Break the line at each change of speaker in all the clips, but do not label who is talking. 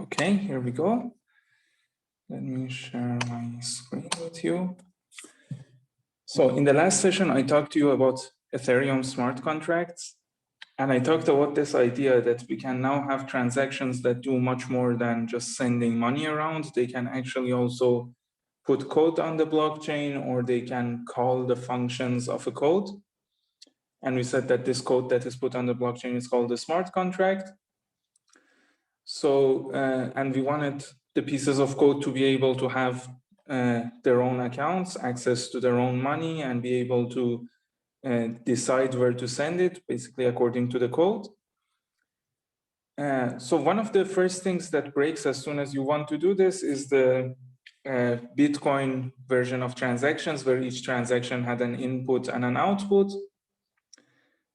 Okay, here we go. Let me share my screen with you. So in the last session, I talked to you about Ethereum smart contracts. And I talked about this idea that we can now have transactions that do much more than just sending money around. They can actually also put code on the blockchain, or they can call the functions of a code. And we said that this code that is put on the blockchain is called a smart contract. So, and we wanted the pieces of code to be able to have their own accounts, access to their own money, and be able to decide where to send it, basically according to the code. So one of the first things that breaks as soon as you want to do this is the Bitcoin version of transactions, where each transaction had an input and an output.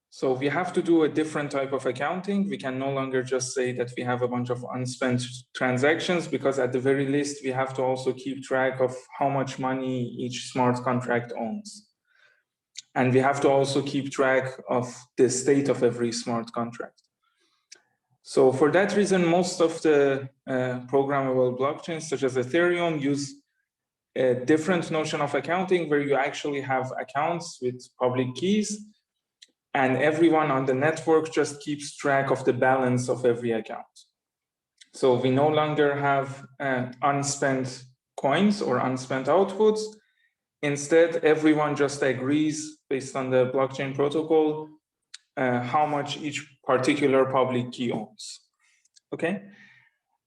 So we have to do a different type of accounting. We can no longer just say that we have a bunch of unspent transactions, because at the very least, we have to also keep track of how much money each smart contract owns. And we have to also keep track of the state of every smart contract. So for that reason, most of the programmable blockchains, such as Ethereum, use a different notion of accounting, where you actually have accounts with public keys, and everyone on the network just keeps track of the balance of every account. So we no longer have unspent coins or unspent outputs. Instead, everyone just agrees based on the blockchain protocol how much each particular public key owns. Okay,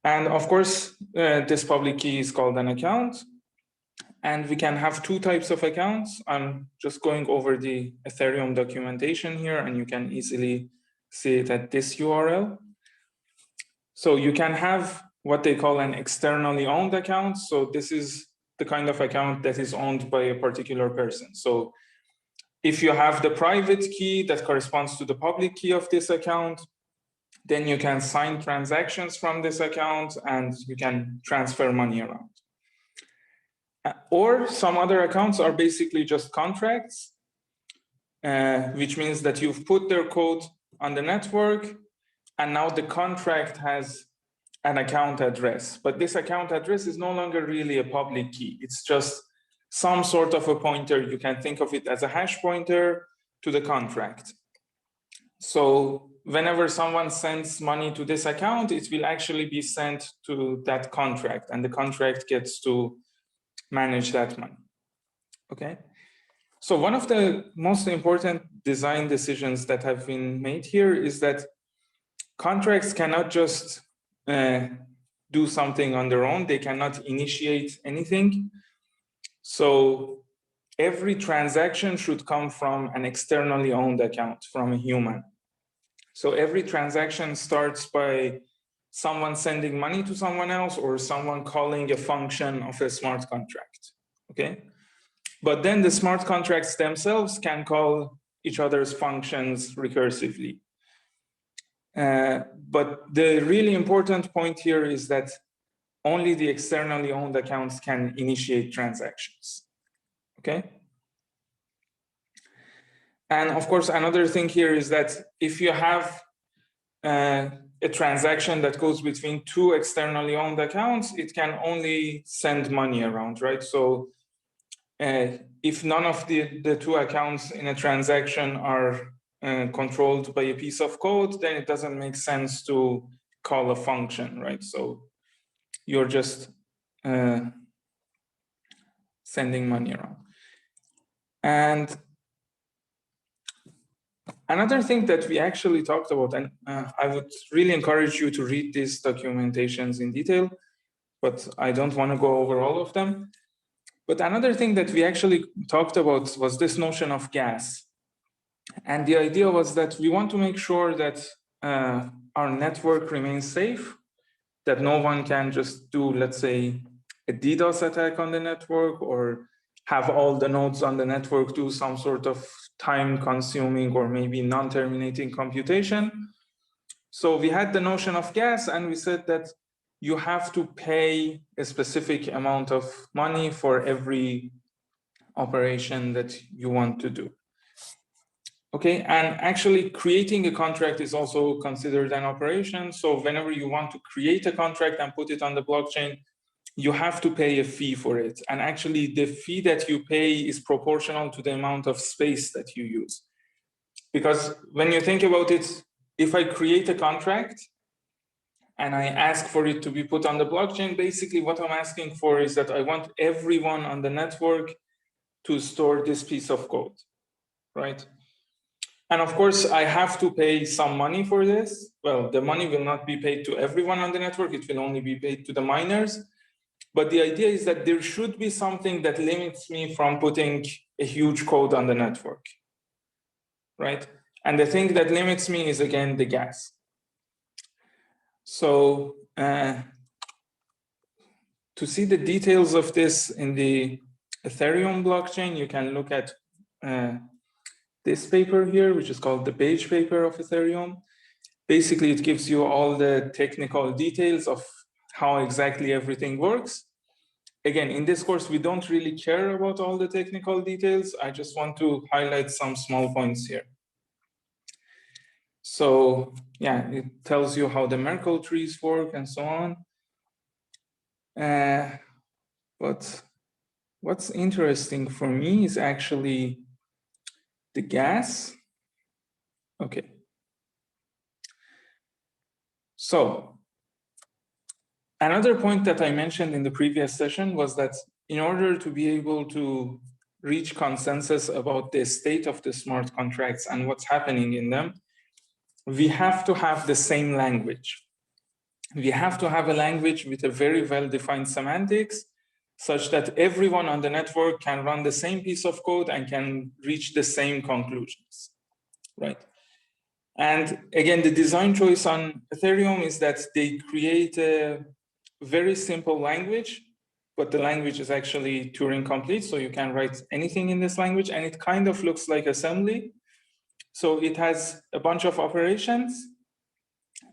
and of course, this public key is called an account. And we can have two types of accounts. I'm just going over the Ethereum documentation here, and you can easily see it at this URL. So you can have what they call an externally owned account. So this is the kind of account that is owned by a particular person. So if you have the private key that corresponds to the public key of this account, then you can sign transactions from this account and you can transfer money around. Or some other accounts are basically just contracts, which means that you've put their code on the network, and now the contract has an account address. But this account address is no longer really a public key. It's just some sort of a pointer. You can think of it as a hash pointer to the contract. So whenever someone sends money to this account, it will actually be sent to that contract, and the contract gets to manage that money. Okay. So one of the most important design decisions that have been made here is that contracts cannot just do something on their own. They cannot initiate anything. So every transaction should come from an externally owned account, from a human. So every transaction starts by someone sending money to someone else, or someone calling a function of a smart contract. Okay. But then the smart contracts themselves can call each other's functions recursively. But the really important point here is that only the externally owned accounts can initiate transactions. Okay. And of course, another thing here is that if you have a transaction that goes between two externally owned accounts, it can only send money around, right? So if none of the two accounts in a transaction are controlled by a piece of code, then it doesn't make sense to call a function, right? So you're just sending money around. And another thing that we actually talked about, and I would really encourage you to read these documentations in detail, but I don't want to go over all of them. But another thing that we actually talked about was this notion of gas. And the idea was that we want to make sure that our network remains safe, that no one can just do, let's say, a DDoS attack on the network, or have all the nodes on the network do some sort of time-consuming or maybe non-terminating computation. So we had the notion of gas, and we said that you have to pay a specific amount of money for every operation that you want to do. Okay, and actually creating a contract is also considered an operation. So whenever you want to create a contract and put it on the blockchain, you have to pay a fee for it. And actually the fee that you pay is proportional to the amount of space that you use. Because when you think about it, if I create a contract and I ask for it to be put on the blockchain, basically what I'm asking for is that I want everyone on the network to store this piece of code, right? And of course, I have to pay some money for this. Well, the money will not be paid to everyone on the network. It will only be paid to the miners. But the idea is that there should be something that limits me from putting a huge code on the network, right? And the thing that limits me is, again, the gas. So to see the details of this in the Ethereum blockchain, you can look at this paper here, which is called the beige paper of Ethereum. Basically, it gives you all the technical details of how exactly everything works. Again, in this course, we don't really care about all the technical details. I just want to highlight some small points here. So yeah, it tells you how the Merkle trees work and so on. But what's interesting for me is actually the gas. Okay. So another point that I mentioned in the previous session was that in order to be able to reach consensus about the state of the smart contracts and what's happening in them, we have to have the same language. We have to have a language with a very well-defined semantics such that everyone on the network can run the same piece of code and can reach the same conclusions, right? And again, the design choice on Ethereum is that they create a very simple language, but the language is actually Turing complete, so you can write anything in this language, and it kind of looks like assembly. So it has a bunch of operations,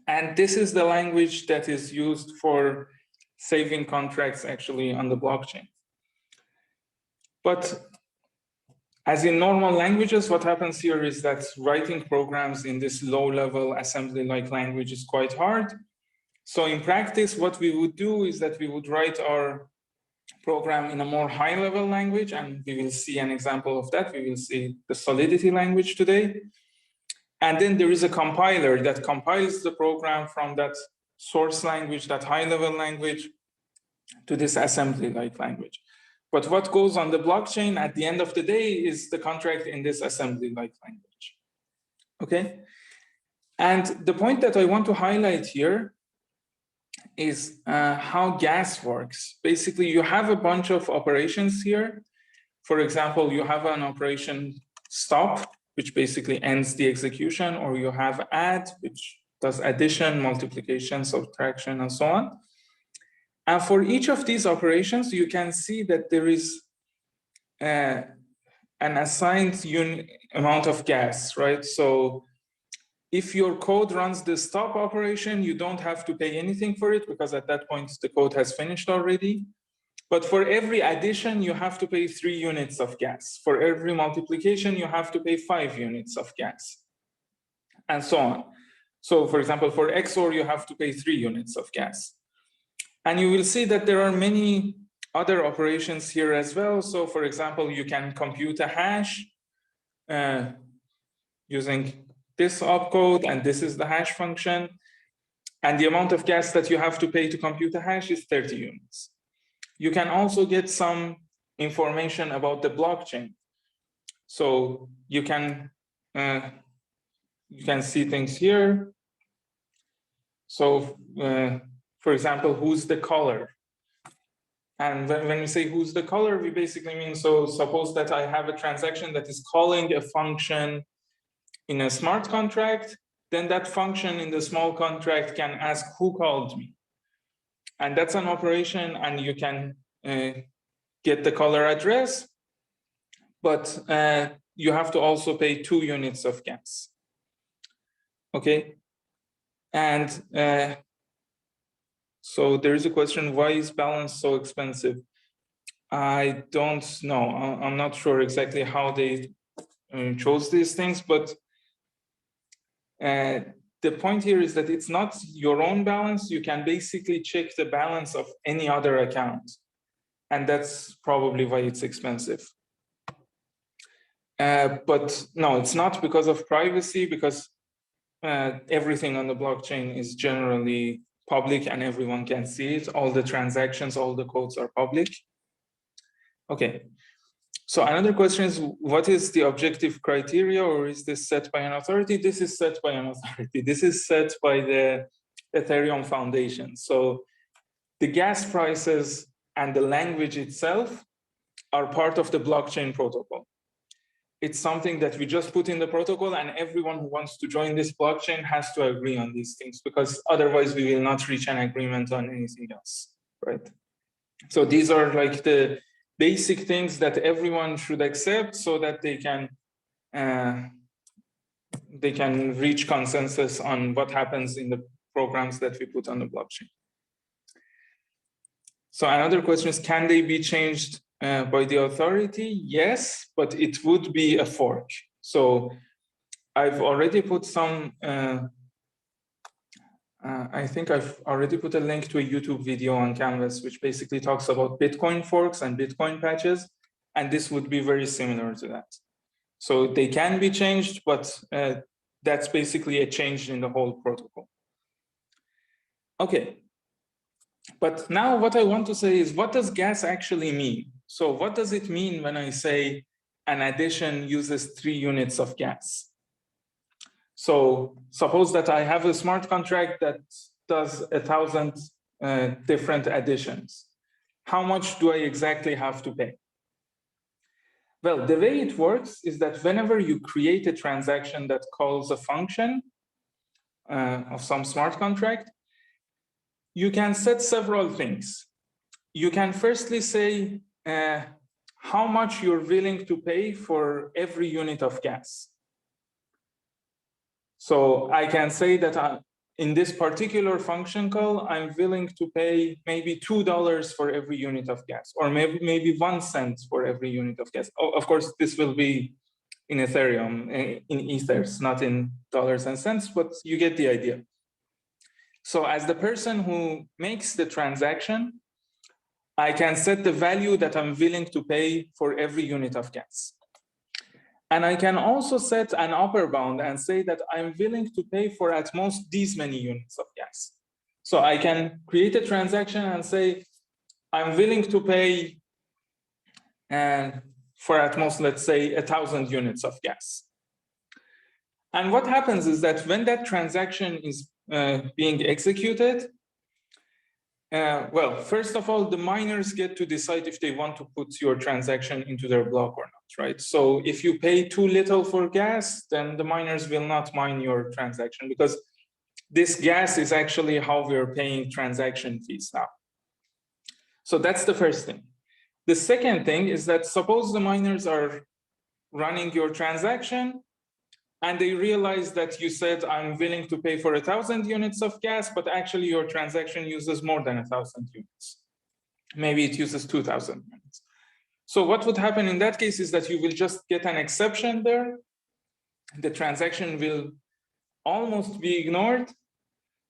and this is the language that is used for saving contracts actually on the blockchain. But as in normal languages, what happens here is that writing programs in this low-level assembly-like language is quite hard. So in practice, what we would do is that we would write our program in a more high-level language, and we will see an example of that. We will see the Solidity language today. And then there is a compiler that compiles the program from that source language, that high-level language, to this assembly-like language. But what goes on the blockchain at the end of the day is the contract in this assembly-like language. Okay? And the point that I want to highlight here is how gas works. Basically, you have a bunch of operations here. For example, you have an operation stop, which basically ends the execution, or you have add, which does addition, multiplication, subtraction, and so on. And for each of these operations, you can see that there is an assigned amount of gas, right? So if your code runs the stop operation, you don't have to pay anything for it because at that point, the code has finished already. But for every addition, you have to pay 3 units of gas. For every multiplication, you have to pay 5 units of gas, and so on. So for example, for XOR, you have to pay 3 units of gas. And you will see that there are many other operations here as well. So for example, you can compute a hash using this opcode, and this is the hash function. And the amount of gas that you have to pay to compute a hash is 30 units. You can also get some information about the blockchain. So you can see things here. So for example, who's the caller? And when we say who's the caller, we basically mean, so suppose that I have a transaction that is calling a function in a smart contract, then that function in the small contract can ask who called me. And that's an operation, and you can get the caller address, but you have to also pay 2 units of gas. Okay. And so there is a question, why is balance so expensive? I don't know. I'm not sure exactly how they chose these things, but the point here is that it's not your own balance. You can basically check the balance of any other account. And that's probably why it's expensive. But no, it's not because of privacy, because everything on the blockchain is generally public and everyone can see it. All the transactions, all the codes are public. Okay. So another question is, what is the objective criteria, or is this set by an authority? This is set by an authority. This is set by the Ethereum Foundation. So the gas prices and the language itself are part of the blockchain protocol. It's something that we just put in the protocol, and everyone who wants to join this blockchain has to agree on these things, because otherwise we will not reach an agreement on anything else, right? So these are like the basic things that everyone should accept so that they can reach consensus on what happens in the programs that we put on the blockchain. So another question is, can they be changed by the authority? Yes, but it would be a fork. So I've already put some, I think I've already put a link to a YouTube video on Canvas, which basically talks about Bitcoin forks and Bitcoin patches. And this would be very similar to that. So they can be changed, but that's basically a change in the whole protocol. Okay. But now what I want to say is, what does gas actually mean? So what does it mean when I say an addition uses 3 units of gas? So suppose that I have a smart contract that does 1,000 different additions. How much do I exactly have to pay? Well, the way it works is that whenever you create a transaction that calls a function of some smart contract, you can set several things. You can firstly say how much you're willing to pay for every unit of gas. So I can say that in this particular function call, I'm willing to pay maybe $2 for every unit of gas, or maybe 1 cent for every unit of gas. Of course, this will be in Ethereum, in ethers, not in dollars and cents, but you get the idea. So as the person who makes the transaction, I can set the value that I'm willing to pay for every unit of gas. And I can also set an upper bound and say that I'm willing to pay for at most these many units of gas. So I can create a transaction and say, I'm willing to pay for at most, let's say, 1,000 units of gas. And what happens is that when that transaction is being executed, well, first of all, the miners get to decide if they want to put your transaction into their block or not, right? So if you pay too little for gas, then the miners will not mine your transaction, because this gas is actually how we're paying transaction fees now. So that's the first thing. The second thing is that suppose the miners are running your transaction and they realize that you said, I'm willing to pay for 1,000 units of gas, but actually your transaction uses more than 1,000 units. Maybe it uses 2,000 units. So what would happen in that case is that you will just get an exception there. The transaction will almost be ignored,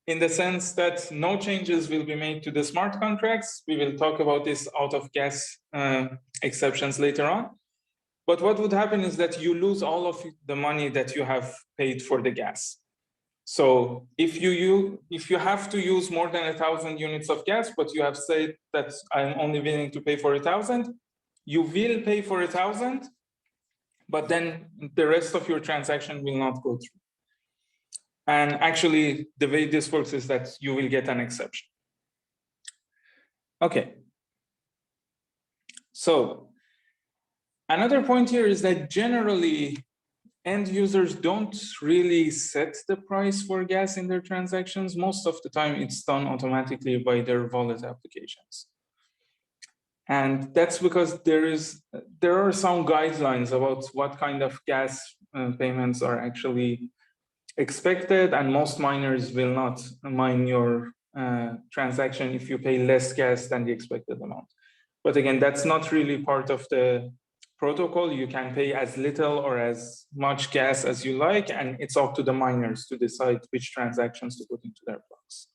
in the sense that no changes will be made to the smart contracts. We will talk about this out of gas exceptions later on. But what would happen is that you lose all of the money that you have paid for the gas. So if you have to use more than 1,000 units of gas, but you have said that I'm only willing to pay for 1,000, you will pay for 1,000, but then the rest of your transaction will not go through. And actually, the way this works is that you will get an exception. Okay. So another point here is that generally, end users don't really set the price for gas in their transactions. Most of the time, it's done automatically by their wallet applications. And that's because there are some guidelines about what kind of gas payments are actually expected, and most miners will not mine your transaction if you pay less gas than the expected amount. But again, that's not really part of the protocol, you can pay as little or as much gas as you like, and it's up to the miners to decide which transactions to put into their blocks.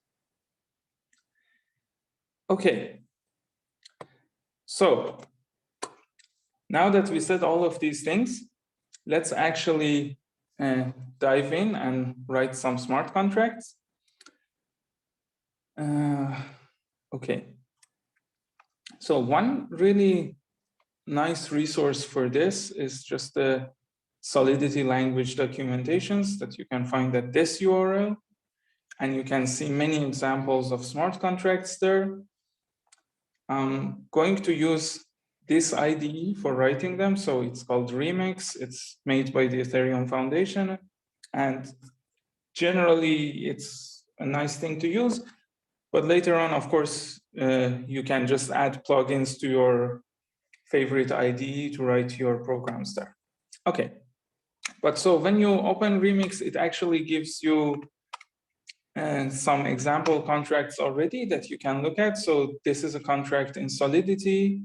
Okay, so now that we said all of these things, let's actually dive in and write some smart contracts. Okay, so one really nice resource for this is just the Solidity language documentations that you can find at this URL, and you can see many examples of smart contracts there. I'm going to use this IDE for writing them, so it's called Remix. It's made by the Ethereum Foundation, and generally it's a nice thing to use, but later on, of course, you can just add plugins to your favorite IDE to write your programs there. Okay, but so when you open Remix, it actually gives you some example contracts already that you can look at. So this is a contract in Solidity.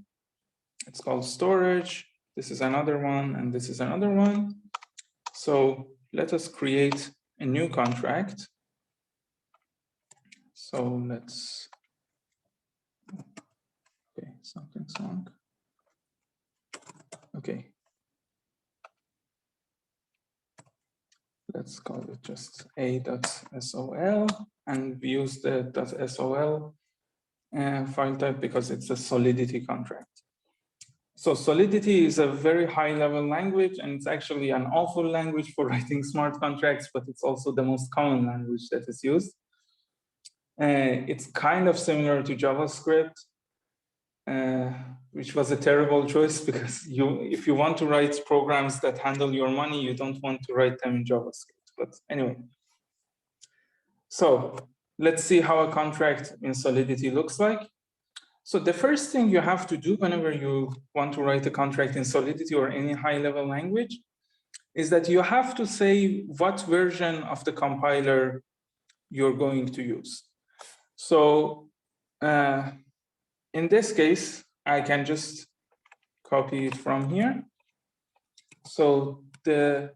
It's called storage. This is another one, and this is another one. So let us create a new contract. So let's, okay, something's wrong. Okay. Let's call it just a.sol, and we use the .sol file type because it's a Solidity contract. So Solidity is a very high-level language, and it's actually an awful language for writing smart contracts, but it's also the most common language that is used. It's kind of similar to JavaScript, which was a terrible choice because if you want to write programs that handle your money, you don't want to write them in JavaScript. But anyway, so let's see how a contract in Solidity looks like. So the first thing you have to do whenever you want to write a contract in Solidity or any high-level language is that you have to say what version of the compiler you're going to use. So in this case, I can just copy it from here. So the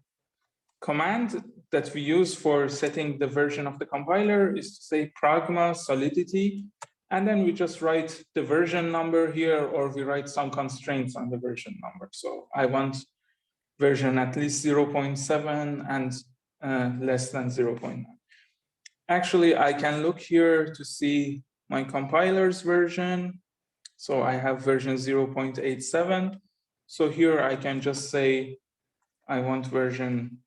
command that we use for setting the version of the compiler is to say pragma solidity, and then we just write the version number here, or we write some constraints on the version number. So I want version at least 0.7 and less than 0.9. Actually, I can look here to see my compiler's version. So I have version 0.87. So here I can just say I want version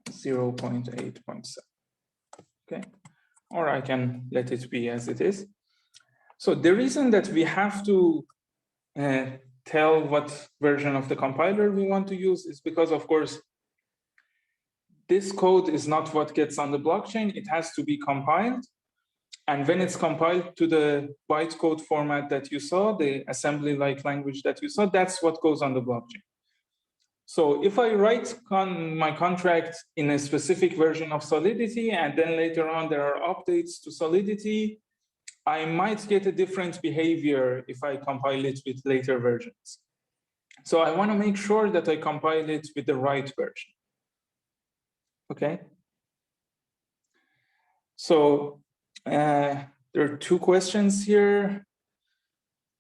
0.8.7. Okay, or I can let it be as it is. So the reason that we have to tell what version of the compiler we want to use is because, of course, this code is not what gets on the blockchain. It has to be compiled. And when it's compiled to the bytecode format that you saw, the assembly-like language that you saw, that's what goes on the blockchain. So if I write my contract in a specific version of Solidity, and then later on there are updates to Solidity, I might get a different behavior if I compile it with later versions. So I want to make sure that I compile it with the right version. Okay. So there are two questions here.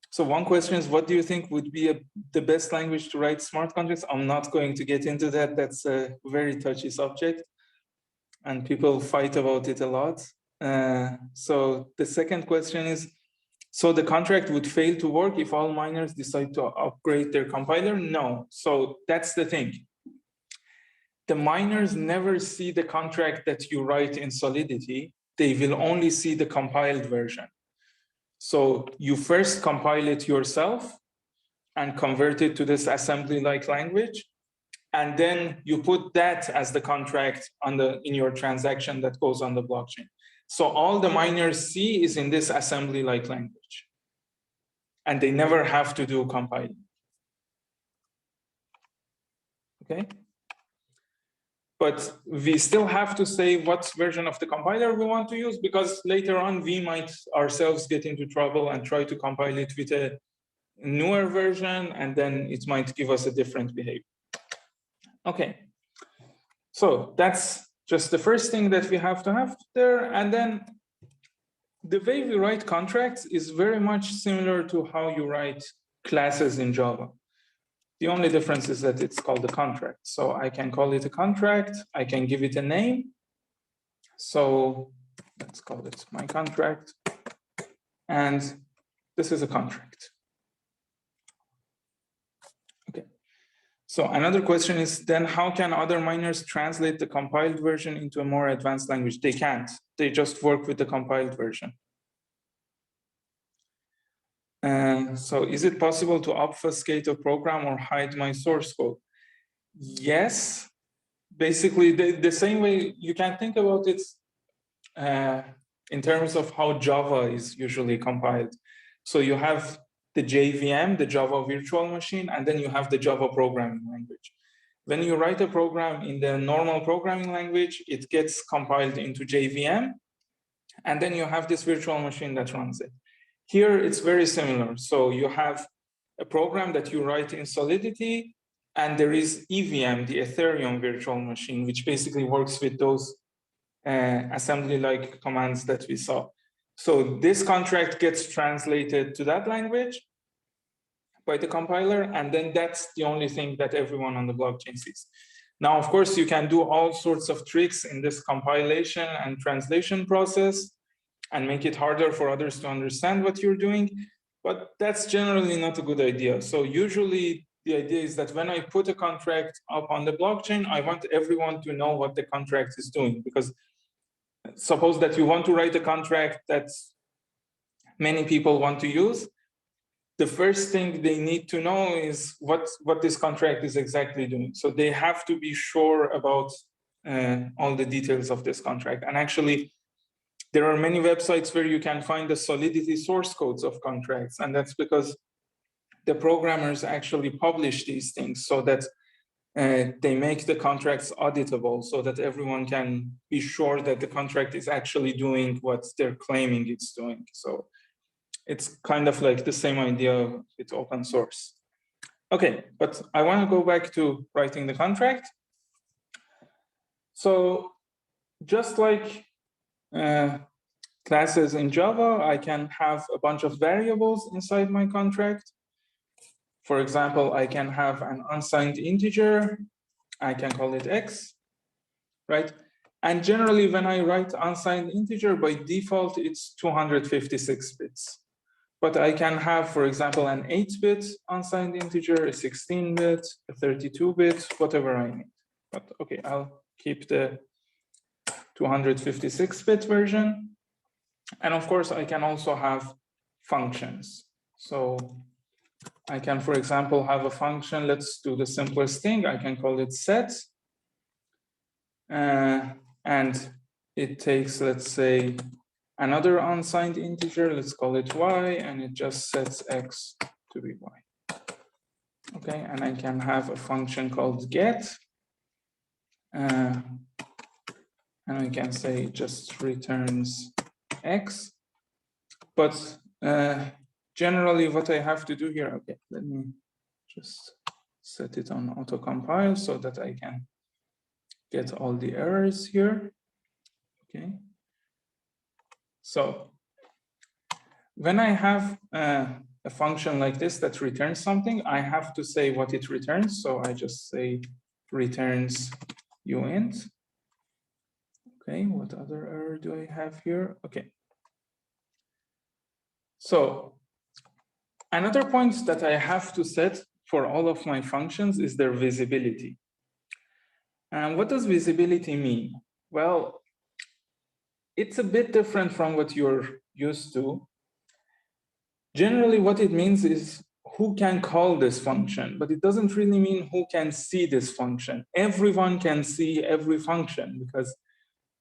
So one question is, what do you think would be the best language to write smart contracts? I'm not going to get into that. That's a very touchy subject, and people fight about it a lot. So the second question is, so the contract would fail to work if all miners decide to upgrade their compiler? No. So that's the thing. The miners never see the contract that you write in Solidity. They will only see the compiled version. So you first compile it yourself and convert it to this assembly-like language. And then you put that as the contract in your transaction that goes on the blockchain. So all the miners see is in this assembly-like language. And they never have to do compiling. Okay? But we still have to say what version of the compiler we want to use, because later on we might ourselves get into trouble and try to compile it with a newer version, and then it might give us a different behavior. Okay, so that's just the first thing that we have to have there. And then the way we write contracts is very much similar to how you write classes in Java. The only difference is that it's called a contract. So I can call it a contract, I can give it a name. So let's call it my contract. And this is a contract. Okay. So another question is then how can other miners translate the compiled version into a more advanced language? They can't. They just work with the compiled version. So is it possible to obfuscate a program or hide my source code? Yes. Basically, the same way you can think about it in terms of how Java is usually compiled. So you have the JVM, the Java virtual machine, and then you have the Java programming language. When you write a program in the normal programming language, it gets compiled into JVM, and then you have this virtual machine that runs it. Here, it's very similar. So you have a program that you write in Solidity, and there is EVM, the Ethereum virtual machine, which basically works with those assembly-like commands that we saw. So this contract gets translated to that language by the compiler, and then that's the only thing that everyone on the blockchain sees. Now, of course, you can do all sorts of tricks in this compilation and translation process and make it harder for others to understand what you're doing, but that's generally not a good idea. So usually the idea is that when I put a contract up on the blockchain, I want everyone to know what the contract is doing, because suppose that you want to write a contract that many people want to use, the first thing they need to know is what this contract is exactly doing. So they have to be sure about all the details of this contract. And actually, there are many websites where you can find the Solidity source codes of contracts. And that's because the programmers actually publish these things so that they make the contracts auditable so that everyone can be sure that the contract is actually doing what they're claiming it's doing. So it's kind of like the same idea with open source. Okay, but I want to go back to writing the contract. So just like classes in Java, I can have a bunch of variables inside my contract. For example, I can have an unsigned integer. I can call it x, right? And generally, when I write unsigned integer, by default, it's 256 bits. But I can have, for example, an 8-bit unsigned integer, a 16-bit, a 32-bit, whatever I need. But okay, I'll keep the 256-bit version. And of course, I can also have functions. So I can, for example, have a function. Let's do the simplest thing. I can call it set. And it takes, let's say, another unsigned integer. Let's call it y, and it just sets x to be y. Okay, and I can have a function called get. And we can say it just returns x. But generally, what I have to do here, okay, let me just set it on auto-compile so that I can get all the errors here. Okay. So when I have a function like this that returns something, I have to say what it returns. So I just say returns uint. Okay, what other error do I have here? Okay. So another point that I have to set for all of my functions is their visibility. And what does visibility mean? Well, it's a bit different from what you're used to. Generally, what it means is who can call this function, but it doesn't really mean who can see this function. Everyone can see every function because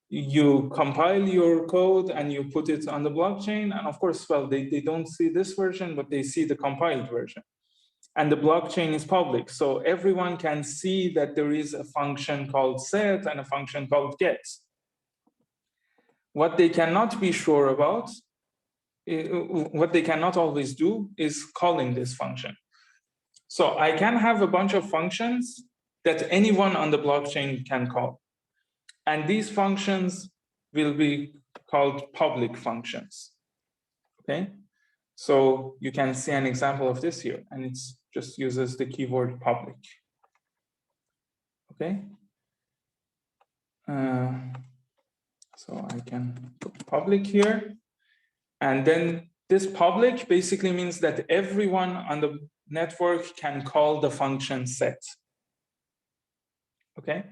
you compile your code and you put it on the blockchain. And of course, well, they don't see this version, but they see the compiled version. And the blockchain is public. So everyone can see that there is a function called set and a function called get. What they cannot be sure about what they cannot always do is calling this function. So I can have a bunch of functions that anyone on the blockchain can call. And these functions will be called public functions. Okay, so you can see an example of this here, and it just uses the keyword public. Okay, so I can put public here, and then this public basically means that everyone on the network can call the function set. Okay,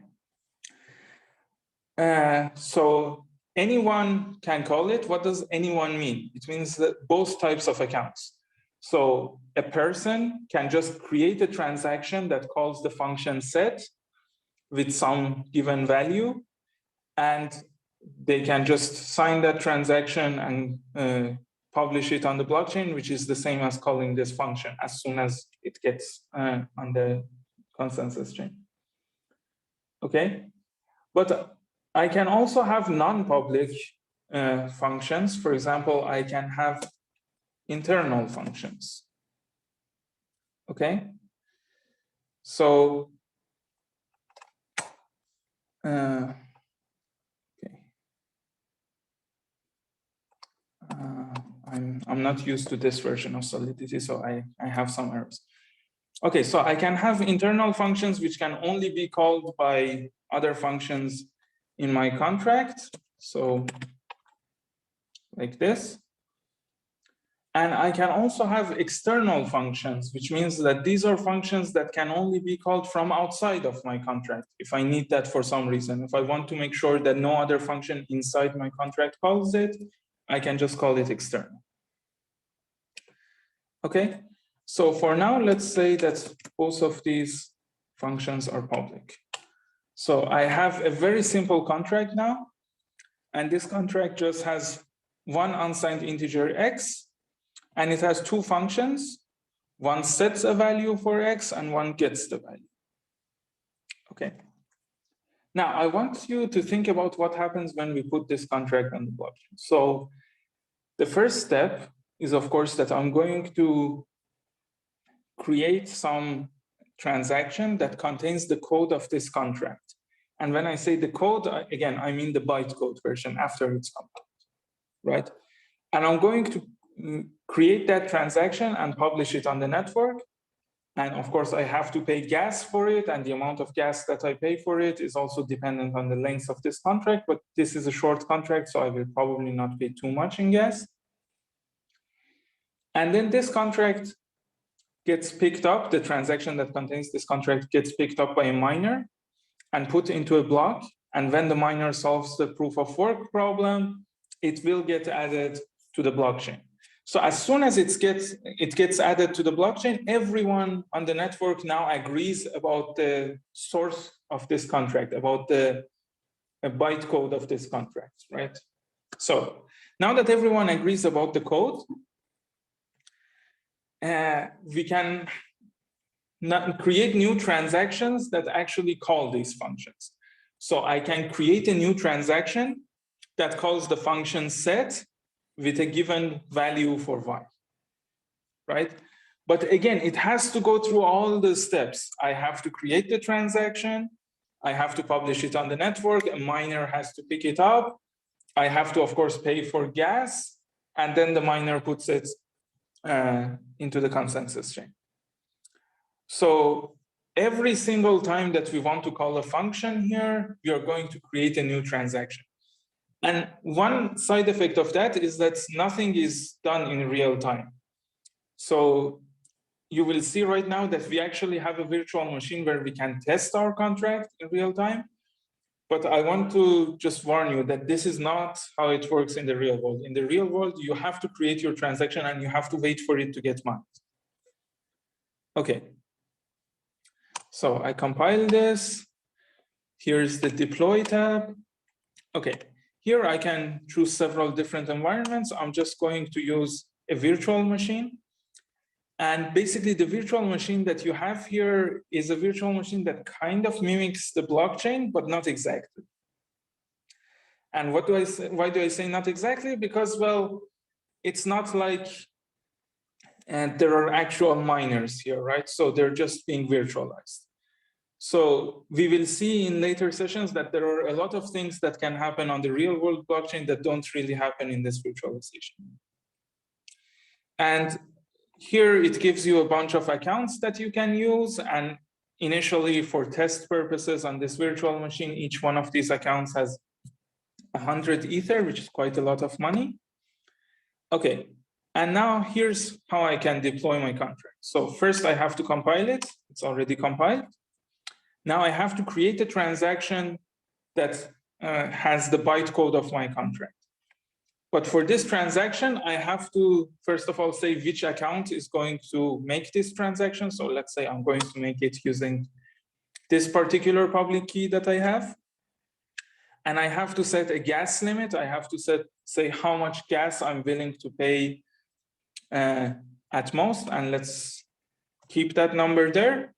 so anyone can call it. What does anyone mean? It means that both types of accounts. So a person can just create a transaction that calls the function set with some given value, and they can just sign that transaction and publish it on the blockchain, which is the same as calling this function as soon as it gets on the consensus chain. Okay, but I can also have non-public functions. For example, I can have internal functions. Okay, so okay. I'm not used to this version of Solidity, so I have some errors. Okay, so I can have internal functions which can only be called by other functions in my contract. So like this. And I can also have external functions, which means that these are functions that can only be called from outside of my contract if I need that for some reason. If I want to make sure that no other function inside my contract calls it, I can just call it external. Okay, so for now, let's say that both of these functions are public. So I have a very simple contract now, and this contract just has one unsigned integer x, and it has two functions. One sets a value for x and one gets the value. Okay. Now I want you to think about what happens when we put this contract on the blockchain. So the first step is, of course, that I'm going to create some transaction that contains the code of this contract. And when I say the code, again, I mean the bytecode version after it's compiled, right? And I'm going to create that transaction and publish it on the network. And of course, I have to pay gas for it. And the amount of gas that I pay for it is also dependent on the length of this contract. But this is a short contract, so I will probably not pay too much in gas. And then this contract gets picked up, the transaction that contains this contract gets picked up by a miner and put into a block. And when the miner solves the proof of work problem, it will get added to the blockchain. So as soon as it gets added to the blockchain, everyone on the network now agrees about the source of this contract, about the bytecode of this contract, right? So now that everyone agrees about the code, we can create new transactions that actually call these functions. So I can create a new transaction that calls the function set with a given value for y, right? But again, it has to go through all the steps. I have to create the transaction. I have to publish it on the network. A miner has to pick it up. I have to, of course, pay for gas. And then the miner puts it into the consensus chain. So every single time that we want to call a function here, we are going to create a new transaction. And one side effect of that is that nothing is done in real time. So you will see right now that we actually have a virtual machine where we can test our contract in real time. But I want to just warn you that this is not how it works in the real world. In the real world, you have to create your transaction and you have to wait for it to get mined. Okay. So I compile this. Here's the deploy tab. Okay. Here I can choose several different environments. I'm just going to use a virtual machine. And basically the virtual machine that you have here is a virtual machine that kind of mimics the blockchain, but not exactly. And what do I say? Why do I say not exactly? Because, well, it's not like there are actual miners here, right? So they're just being virtualized. So we will see in later sessions that there are a lot of things that can happen on the real world blockchain that don't really happen in this virtualization. And here it gives you a bunch of accounts that you can use. And initially for test purposes on this virtual machine, each one of these accounts has 100 Ether, which is quite a lot of money. Okay, and now here's how I can deploy my contract. So first I have to compile it. It's already compiled. Now I have to create a transaction that has the bytecode of my contract. But for this transaction, I have to, first of all, say which account is going to make this transaction. So let's say I'm going to make it using this particular public key that I have. And I have to set a gas limit. I have to say how much gas I'm willing to pay at most. And let's keep that number there.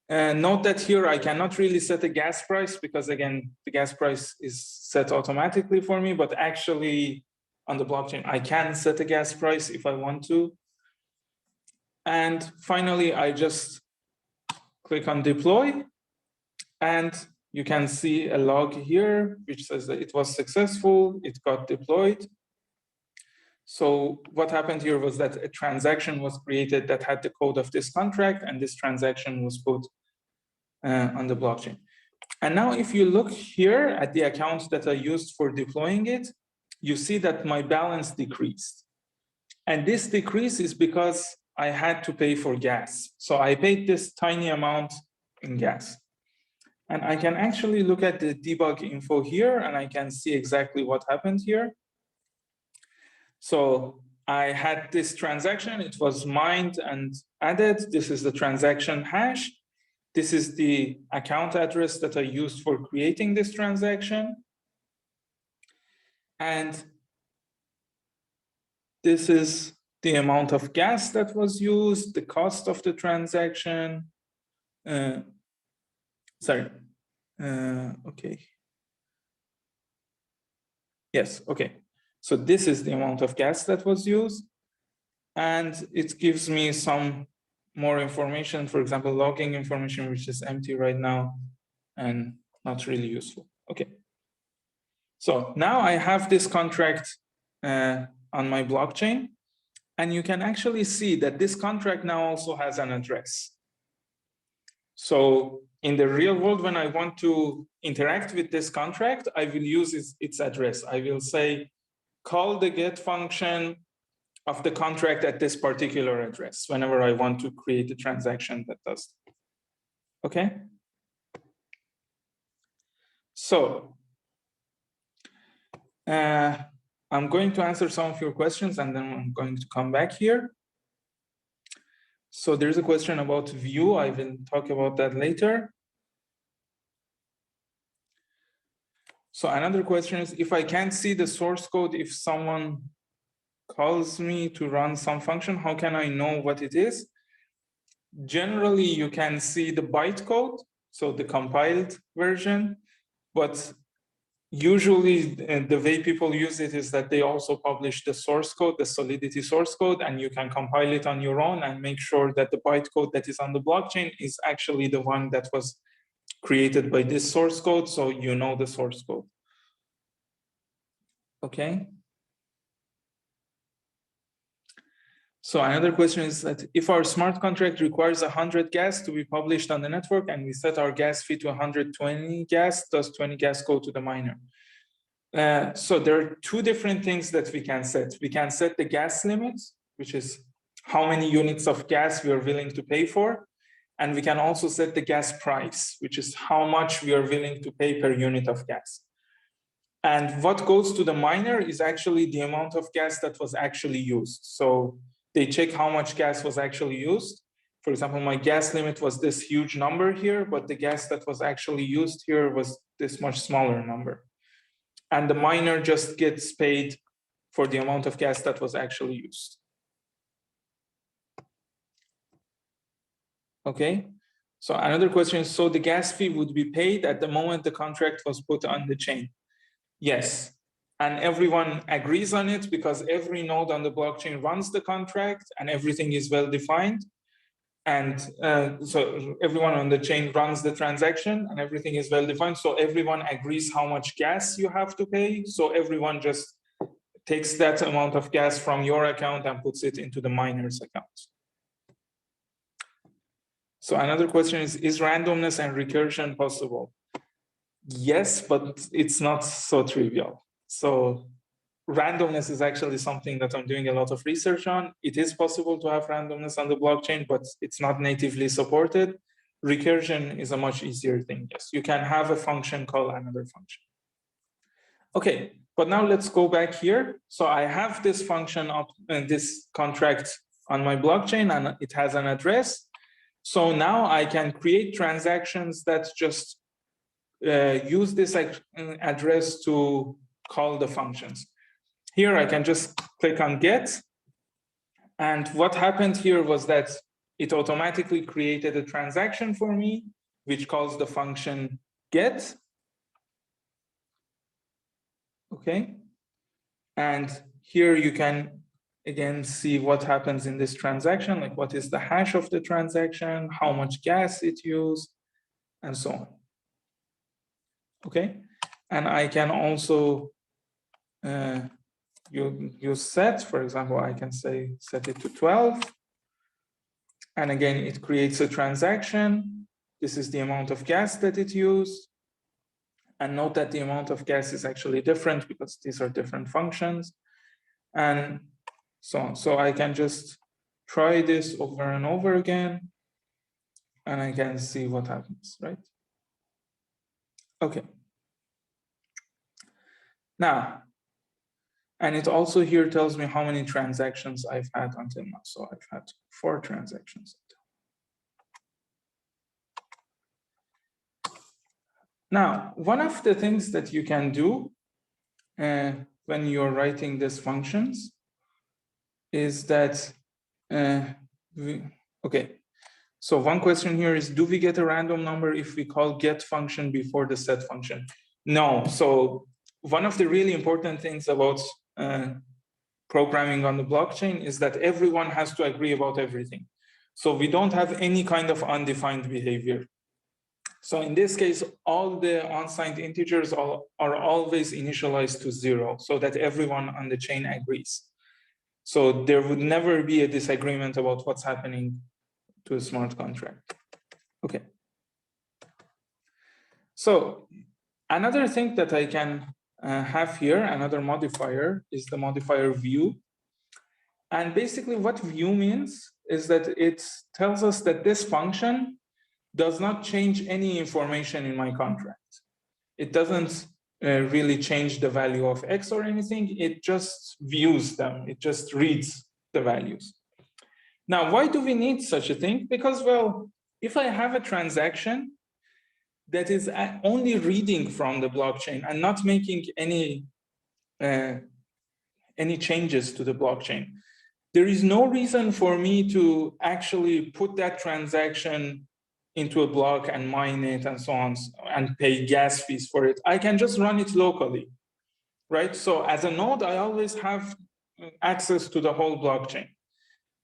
Note that here I cannot really set a gas price because again, the gas price is set automatically for me, but actually on the blockchain, I can set a gas price if I want to. And finally, I just click on deploy and you can see a log here, which says that it was successful, it got deployed. So what happened here was that a transaction was created that had the code of this contract, and this transaction was put on the blockchain. And now if you look here at the account that I used for deploying it, you see that my balance decreased. And this decrease is because I had to pay for gas. So I paid this tiny amount in gas. And I can actually look at the debug info here and I can see exactly what happened here. So I had this transaction, it was mined and added. This is the transaction hash. This is the account address that I used for creating this transaction. And this is the amount of gas that was used, the cost of the transaction. Okay. Yes, okay. So this is the amount of gas that was used. And it gives me some more information, for example, logging information, which is empty right now and not really useful. Okay. So now I have this contract on my blockchain, and you can actually see that this contract now also has an address. So in the real world, when I want to interact with this contract, I will use its address. I will say, call the get function of the contract at this particular address whenever I want to create a transaction that does. Okay. So I'm going to answer some of your questions and then I'm going to come back here. So there's a question about view. I will talk about that later. So another question is, if I can't see the source code, if someone calls me to run some function, how can I know what it is? Generally, you can see the bytecode, so the compiled version, but usually the way people use it is that they also publish the source code, the Solidity source code, and you can compile it on your own and make sure that the bytecode that is on the blockchain is actually the one that was created by this source code, so you know the source code. Okay. So another question is that if our smart contract requires 100 gas to be published on the network and we set our gas fee to 120 gas, does 20 gas go to the miner? So there are two different things that we can set. We can set the gas limit, which is how many units of gas we are willing to pay for. And we can also set the gas price, which is how much we are willing to pay per unit of gas. And what goes to the miner is actually the amount of gas that was actually used. So they check how much gas was actually used. For example, my gas limit was this huge number here, but the gas that was actually used here was this much smaller number. And the miner just gets paid for the amount of gas that was actually used. Okay, so another question is, so the gas fee would be paid at the moment the contract was put on the chain? Yes. and everyone agrees on it because every node on the blockchain runs the contract and everything is well defined. And so everyone on the chain runs the transaction and everything is well defined. So everyone agrees how much gas you have to pay. So everyone just takes that amount of gas from your account and puts it into the miner's account. So another question is randomness and recursion possible? Yes, but it's not so trivial. So randomness is actually something that I'm doing a lot of research on. It is possible to have randomness on the blockchain, but it's not natively supported. Recursion is a much easier thing. Yes, you can have a function call another function. Okay, but now let's go back here. So I have this function of this contract on my blockchain and it has an address. So now I can create transactions that just use this address to call the functions. Here I can just click on get. And what happened here was that it automatically created a transaction for me, which calls the function get. Okay. And here you can again see what happens in this transaction, like what is the hash of the transaction, how much gas it used, and so on. Okay. And I can also use set, for example, I can say set it to 12. And again, it creates a transaction. This is the amount of gas that it used. And note that the amount of gas is actually different because these are different functions. And so on. So I can just try this over and over again. And I can see what happens, right? Okay. Now, and it also here tells me how many transactions I've had until now. So I've had 4 transactions. Now, one of the things that you can do when you're writing these functions is that, okay. So one question here is, do we get a random number if we call get function before the set function? No. So one of the really important things about programming on the blockchain is that everyone has to agree about everything. So we don't have any kind of undefined behavior. So in this case, all the unsigned integers are always initialized to 0 so that everyone on the chain agrees. So there would never be a disagreement about what's happening to a smart contract. Okay. So another thing that I can have here, another modifier, is the modifier view. And basically what view means is that it tells us that this function does not change any information in my contract. It doesn't really change the value of X or anything. It just views them. It just reads the values. Now, why do we need such a thing? Because, well, if I have a transaction that is only reading from the blockchain and not making any changes to the blockchain, there is no reason for me to actually put that transaction into a block and mine it and so on and pay gas fees for it. I can just run it locally, right? So as a node, I always have access to the whole blockchain.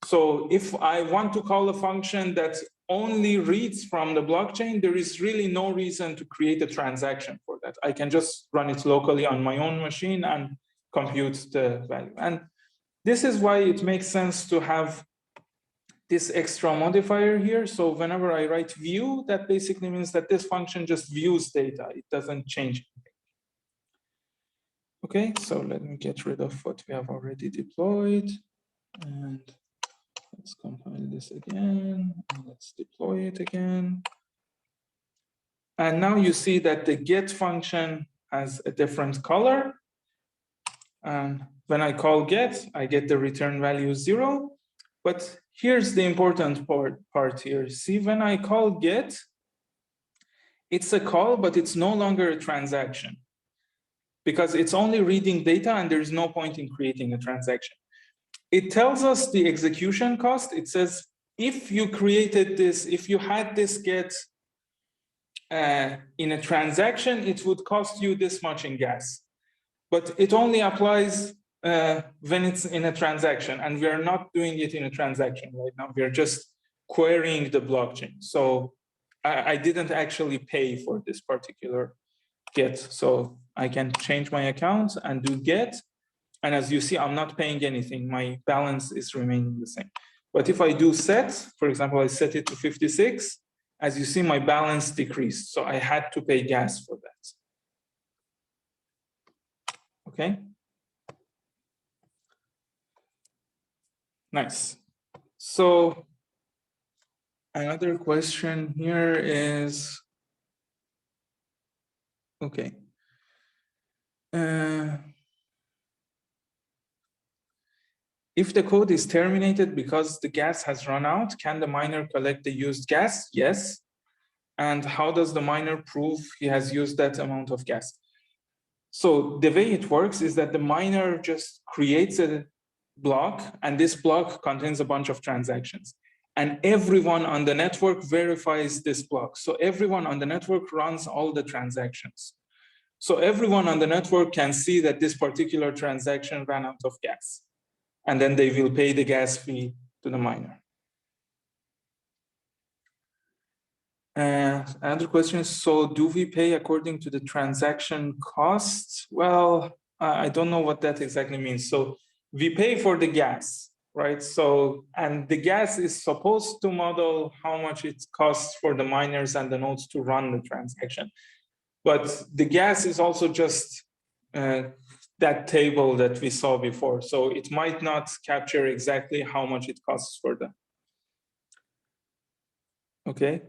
So if I want to call a function that only reads from the blockchain, there is really no reason to create a transaction for that. I can just run it locally on my own machine and compute the value. And this is why it makes sense to have this extra modifier here. So whenever I write view, that basically means that this function just views data. It doesn't change anything. Okay, so let me get rid of what we have already deployed. And let's compile this again. And let's deploy it again. And now you see that the get function has a different color. And when I call get, I get the return value 0. But here's the important part here. See, when I call get, it's a call, but it's no longer a transaction because it's only reading data and there's no point in creating a transaction. It tells us the execution cost. It says, if you created this, if you had this get in a transaction, it would cost you this much in gas. but it only applies when it's in a transaction, and we are not doing it in a transaction right now. We are just querying the blockchain. So I didn't actually pay for this particular get. So I can change my account and do get. And as you see, I'm not paying anything. My balance is remaining the same. But if I do set, for example, I set it to 56, as you see, my balance decreased. So I had to pay gas for that. Okay. Nice. So another question here is, okay. If the code is terminated because the gas has run out, can the miner collect the used gas? Yes. And how does the miner prove he has used that amount of gas? So the way it works is that the miner just creates a block, and this block contains a bunch of transactions. And everyone on the network verifies this block. So everyone on the network runs all the transactions. So everyone on the network can see that this particular transaction ran out of gas. And then they will pay the gas fee to the miner. Another question is, so do we pay according to the transaction cost? Well, I don't know what that exactly means. So we pay for the gas, right? So, and the gas is supposed to model how much it costs for the miners and the nodes to run the transaction. But the gas is also just that table that we saw before. So it might not capture exactly how much it costs for them. Okay.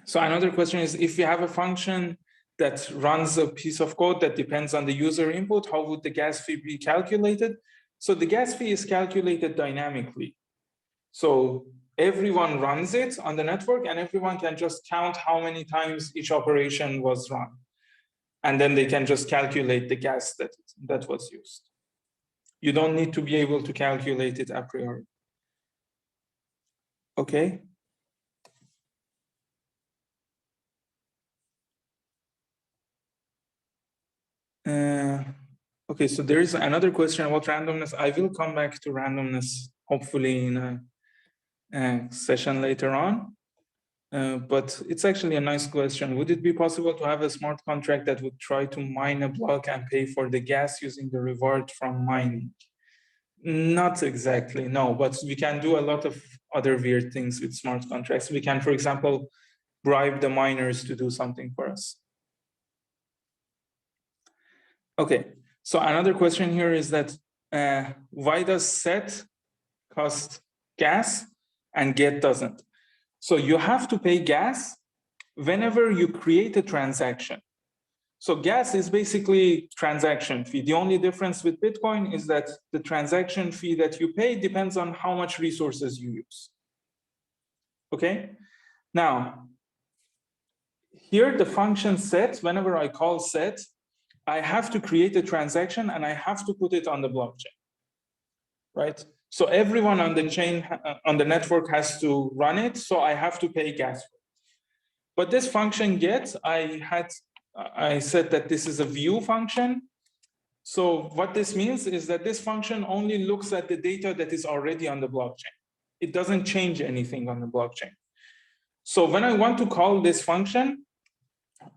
So another question is, if you have a function that runs a piece of code that depends on the user input, how would the gas fee be calculated? So the gas fee is calculated dynamically. So everyone runs it on the network, and everyone can just count how many times each operation was run. And then they can just calculate the gas that was used. You don't need to be able to calculate it a priori. Okay. Okay, so there is another question about randomness. I will come back to randomness, hopefully in a session later on. But it's actually a nice question. Would it be possible to have a smart contract that would try to mine a block and pay for the gas using the reward from mining? Not exactly, no, but we can do a lot of other weird things with smart contracts. We can, for example, bribe the miners to do something for us. Okay, so another question here is that why does set cost gas and get doesn't? So you have to pay gas whenever you create a transaction. So gas is basically transaction fee. The only difference with Bitcoin is that the transaction fee that you pay depends on how much resources you use. Okay, now here the function set, whenever I call set, I have to create a transaction and I have to put it on the blockchain, right? So everyone on the chain, on the network has to run it, so I have to pay gas for it. But this function get, I said that this is a view function. So what this means is that this function only looks at the data that is already on the blockchain. It doesn't change anything on the blockchain. So when I want to call this function,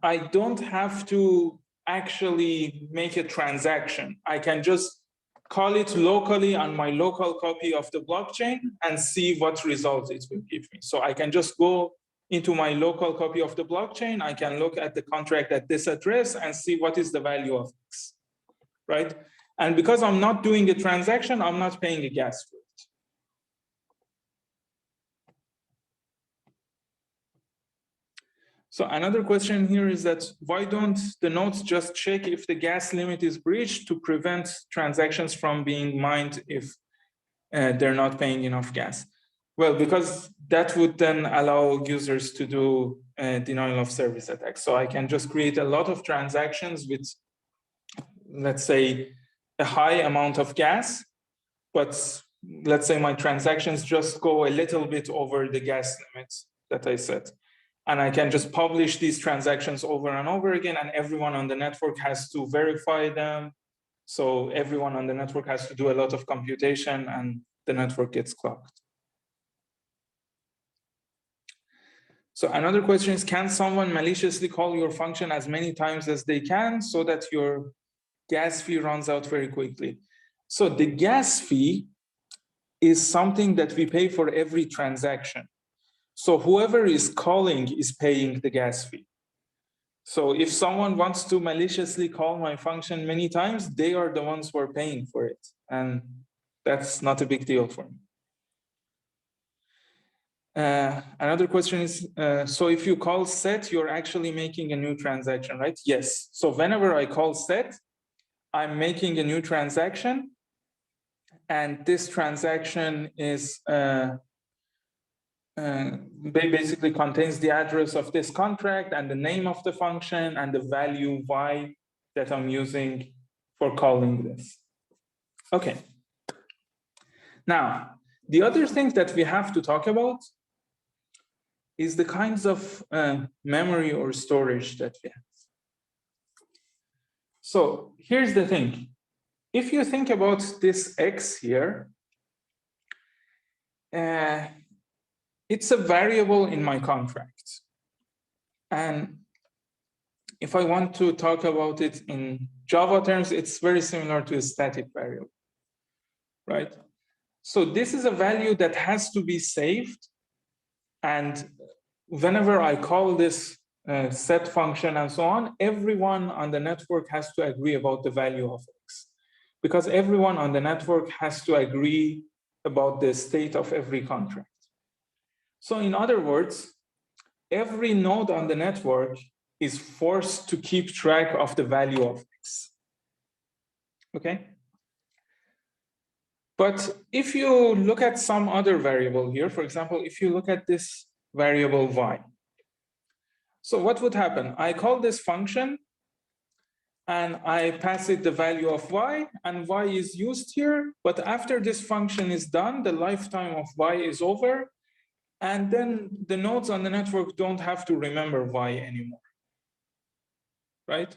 I don't have to actually make a transaction. I can just call it locally on my local copy of the blockchain and see what result it will give me. So I can just go into my local copy of the blockchain. I can look at the contract at this address and see what is the value of X, right? And because I'm not doing a transaction, I'm not paying a gas for it. So another question here is that why don't the nodes just check if the gas limit is breached to prevent transactions from being mined if they're not paying enough gas? Well, because that would then allow users to do denial of service attacks. So I can just create a lot of transactions with, let's say, a high amount of gas, but let's say my transactions just go a little bit over the gas limit that I set. And I can just publish these transactions over and over again, and everyone on the network has to verify them. So everyone on the network has to do a lot of computation, and the network gets clocked. So another question is, can someone maliciously call your function as many times as they can so that your gas fee runs out very quickly? So the gas fee is something that we pay for every transaction. So whoever is calling is paying the gas fee. So if someone wants to maliciously call my function many times, they are the ones who are paying for it. And that's not a big deal for me. Another question is, so if you call set, you're actually making a new transaction, right? Yes. So whenever I call set, I'm making a new transaction. And this transaction is basically contains the address of this contract and the name of the function and the value y that I'm using for calling this. Okay. Now, the other thing that we have to talk about is the kinds of memory or storage that we have. So here's the thing. If you think about this x here, it's a variable in my contract. And if I want to talk about it in Java terms, it's very similar to a static variable, right? So this is a value that has to be saved. And whenever I call this set function and so on, everyone on the network has to agree about the value of x, because everyone on the network has to agree about the state of every contract. So in other words, every node on the network is forced to keep track of the value of x. Okay? But if you look at some other variable here, for example, if you look at this variable y, so what would happen? I call this function and I pass it the value of y, and y is used here. But after this function is done, the lifetime of y is over. And then the nodes on the network don't have to remember y anymore, right?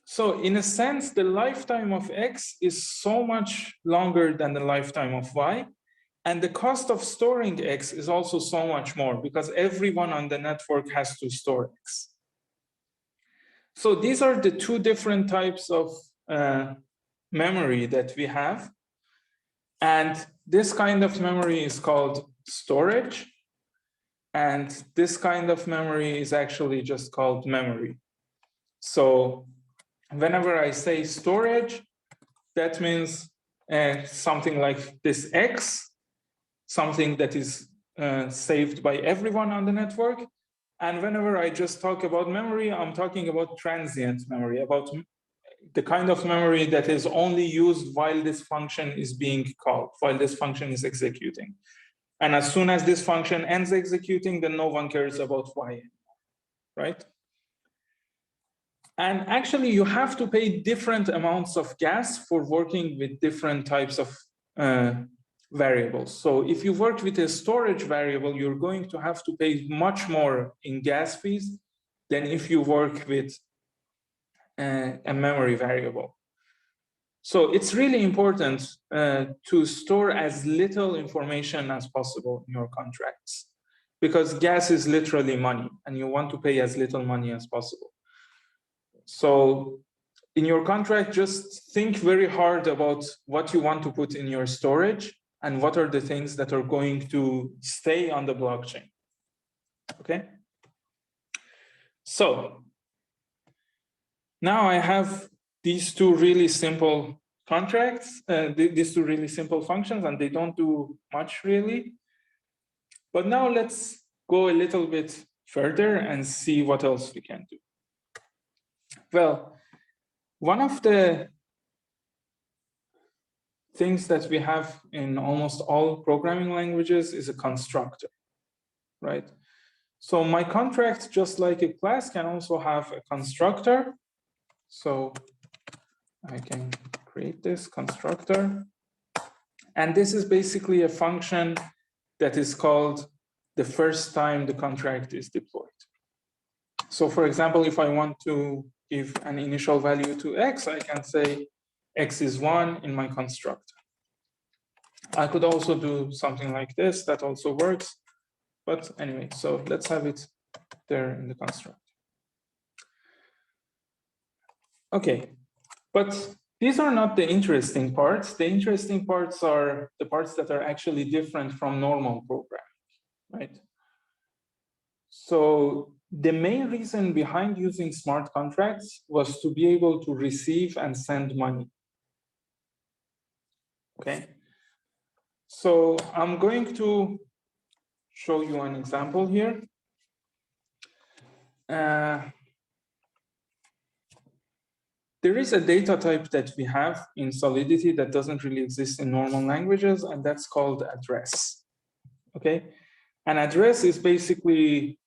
So in a sense, the lifetime of x is so much longer than the lifetime of y. And the cost of storing x is also so much more because everyone on the network has to store x. So these are the two different types of memory that we have. And this kind of memory is called storage. And this kind of memory is actually just called memory. So whenever I say storage, that means something like this x, something that is saved by everyone on the network. And whenever I just talk about memory, I'm talking about transient memory, about the kind of memory that is only used while this function is being called, while this function is executing. And as soon as this function ends executing, then no one cares about y anymore, right? And actually, you have to pay different amounts of gas for working with different types of variables. So if you work with a storage variable, you're going to have to pay much more in gas fees than if you work with a memory variable. So it's really important to store as little information as possible in your contracts, because gas is literally money and you want to pay as little money as possible. So in your contract, just think very hard about what you want to put in your storage and what are the things that are going to stay on the blockchain. Okay. So now I have these two really simple contracts, these two really simple functions, and they don't do much really. But now let's go a little bit further and see what else we can do. Well, one of the things that we have in almost all programming languages is a constructor, right? So my contract, just like a class, can also have a constructor. So I can create this constructor. And this is basically a function that is called the first time the contract is deployed. So for example, if I want to give an initial value to X, I can say X is 1 in my constructor. I could also do something like this, that also works. But anyway, so let's have it there in the constructor. Okay, but these are not the interesting parts. The interesting parts are the parts that are actually different from normal programming, right? So the main reason behind using smart contracts was to be able to receive and send money. Okay, so I'm going to show you an example here. There is a data type that we have in Solidity that doesn't really exist in normal languages, and that's called address. Okay, an address is basically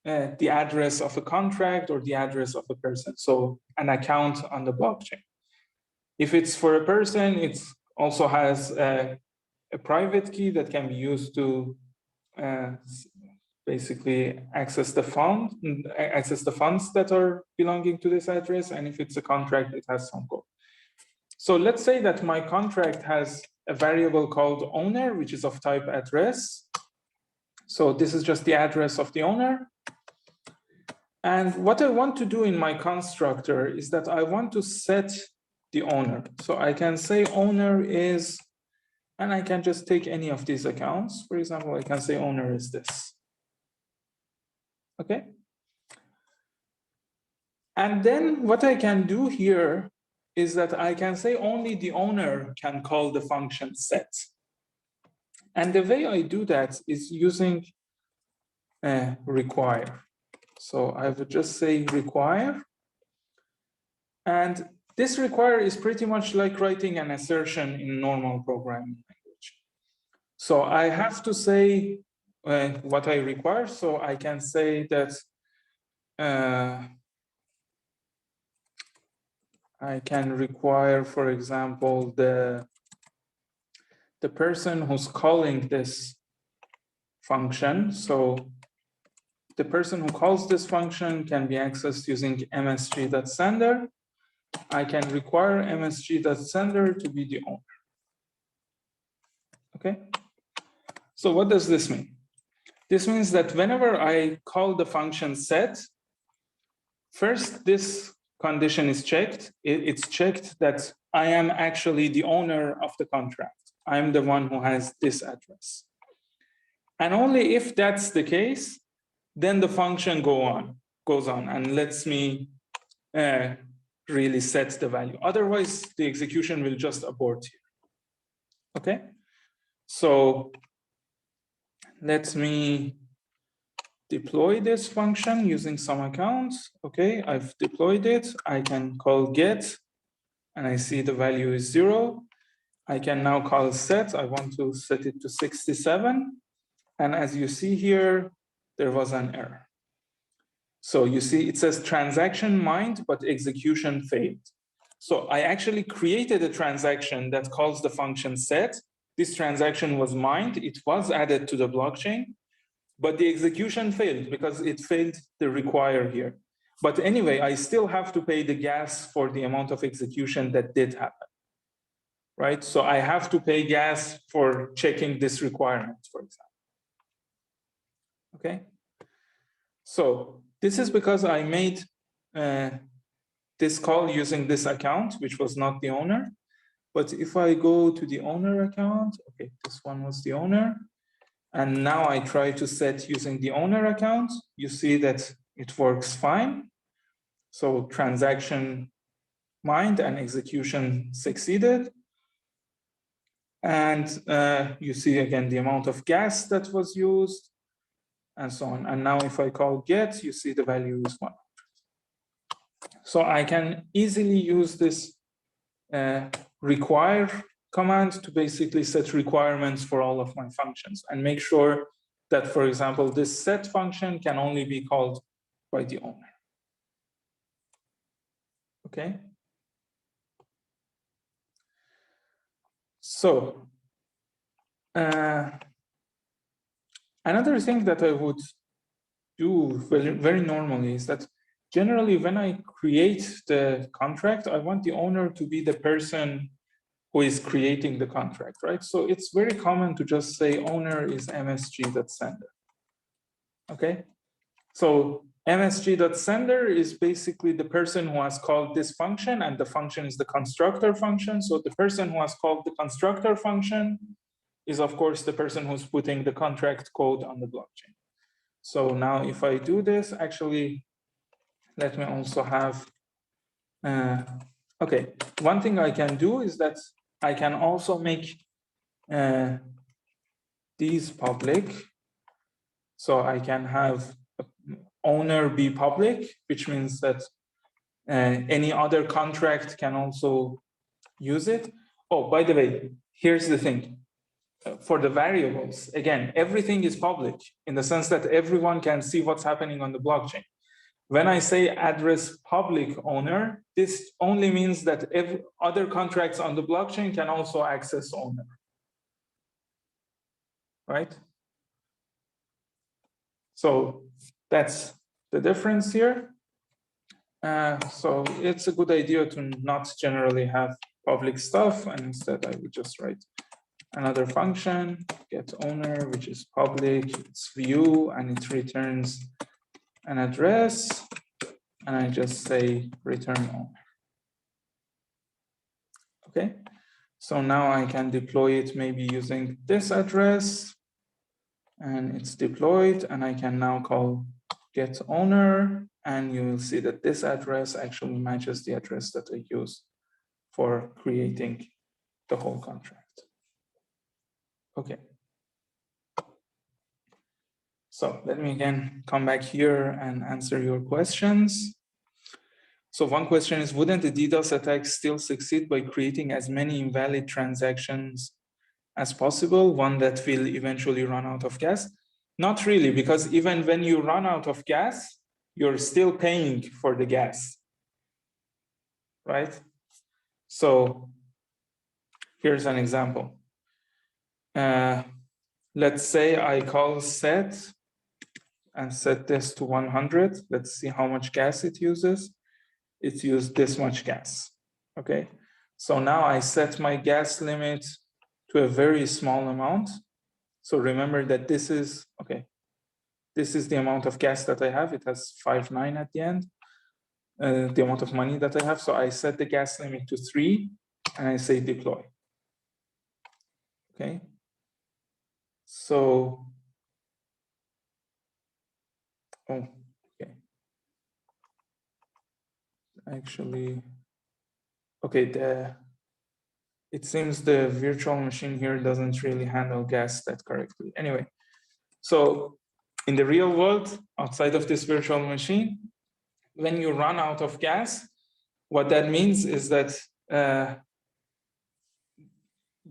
the address of a contract or the address of a person, so an account on the blockchain. If it's for a person, it also has a private key that can be used to basically access the funds that are belonging to this address. And if it's a contract, it has some code. So let's say that my contract has a variable called owner, which is of type address. So this is just the address of the owner. And what I want to do in my constructor is that I want to set the owner. So I can say owner is, and I can just take any of these accounts. For example, I can say owner is this. Okay. And then what I can do here is that I can say only the owner can call the function set. And the way I do that is using require. So I would just say require. And this require is pretty much like writing an assertion in normal programming language. So I have to say what I require. So I can say that I can require, for example, the person who's calling this function. So the person who calls this function can be accessed using msg.sender. I can require msg.sender to be the owner. Okay. So what does this mean? This means that whenever I call the function set, first this condition is checked. It's checked that I am actually the owner of the contract. I'm the one who has this address. And only if that's the case, then the function goes on and lets me really set the value. Otherwise, the execution will just abort here. Okay, so let me deploy this function using some accounts. Okay, I've deployed it. I can call get, and I see the value is 0. I can now call set. I want to set it to 67. And as you see here, there was an error. So you see, it says transaction mined, but execution failed. So I actually created a transaction that calls the function set. This transaction was mined. It was added to the blockchain, but the execution failed because it failed the require here. But anyway, I still have to pay the gas for the amount of execution that did happen, right? So I have to pay gas for checking this requirement, for example. Okay. So this is because I made this call using this account, which was not the owner. But if I go to the owner account, okay, this one was the owner. And now I try to set using the owner account, you see that it works fine. So transaction mined and execution succeeded. And you see again the amount of gas that was used and so on. And now if I call get, you see the value is 100. So I can easily use this require command to basically set requirements for all of my functions and make sure that, for example, this set function can only be called by the owner. Okay. So Another thing that I would do very, very normally is that generally when I create the contract, I want the owner to be the person who is creating the contract, right? So it's very common to just say owner is msg.sender, okay? So msg.sender is basically the person who has called this function, and the function is the constructor function. So the person who has called the constructor function is of course the person who's putting the contract code on the blockchain. So now if I do this, actually, let me also have, okay, one thing I can do is that I can also make these public. So I can have owner be public, which means that any other contract can also use it. Oh, by the way, here's the thing. For the variables, again, everything is public in the sense that everyone can see what's happening on the blockchain. When I say address public owner, this only means that every other contracts on the blockchain can also access owner, right? So that's the difference here. So it's a good idea to not generally have public stuff, and instead I would just write another function, get owner, which is public, it's view, and it returns an address, and I just say return owner. Okay, so now I can deploy it maybe using this address, and it's deployed, and I can now call get owner, and you will see that this address actually matches the address that I use for creating the whole contract. Okay. So let me again come back here and answer your questions. So one question is, wouldn't the DDoS attack still succeed by creating as many invalid transactions as possible, one that will eventually run out of gas? Not really, because even when you run out of gas, you're still paying for the gas, right? So here's an example. Let's say I call set and set this to 100. Let's see how much gas it uses. It used this much gas, okay? So now I set my gas limit to a very small amount. So remember that this is, okay, this is the amount of gas that I have. It has 5.9 at the end, the amount of money that I have. So I set the gas limit to 3 and I say deploy, okay? So, oh, okay. Actually, okay, it seems the virtual machine here doesn't really handle gas that correctly. Anyway, so in the real world, outside of this virtual machine, when you run out of gas, what that means is that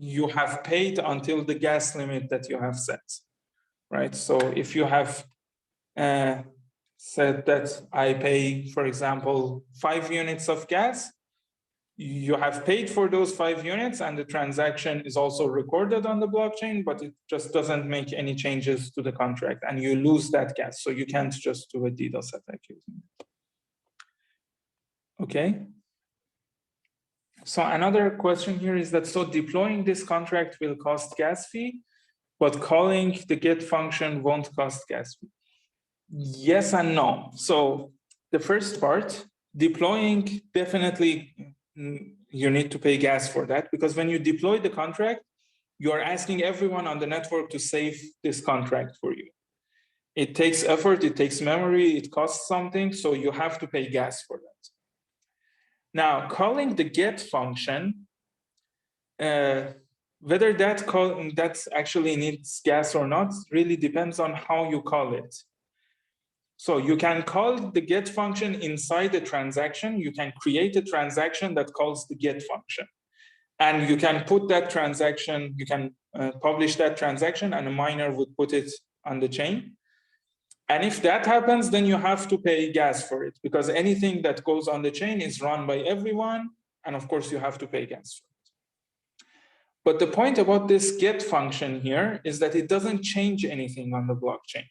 you have paid until the gas limit that you have set, right? So if you have said that I pay, for example, 5 units of gas, you have paid for those 5 units, and the transaction is also recorded on the blockchain, but it just doesn't make any changes to the contract, and you lose that gas. So you can't just do a DDoS attack using it. Okay. So another question here is that, so deploying this contract will cost gas fee, but calling the get function won't cost gas fee. Yes and no. So the first part, deploying, definitely you need to pay gas for that, because when you deploy the contract, you are asking everyone on the network to save this contract for you. It takes effort, it takes memory, it costs something, so you have to pay gas for that. Now, calling the get function, whether that actually needs gas or not really depends on how you call it. So you can call the get function inside the transaction. You can create a transaction that calls the get function. And you can put that transaction, you can publish that transaction, and a miner would put it on the chain. And if that happens, then you have to pay gas for it, because anything that goes on the chain is run by everyone. And of course, you have to pay gas for it. But the point about this get function here is that it doesn't change anything on the blockchain.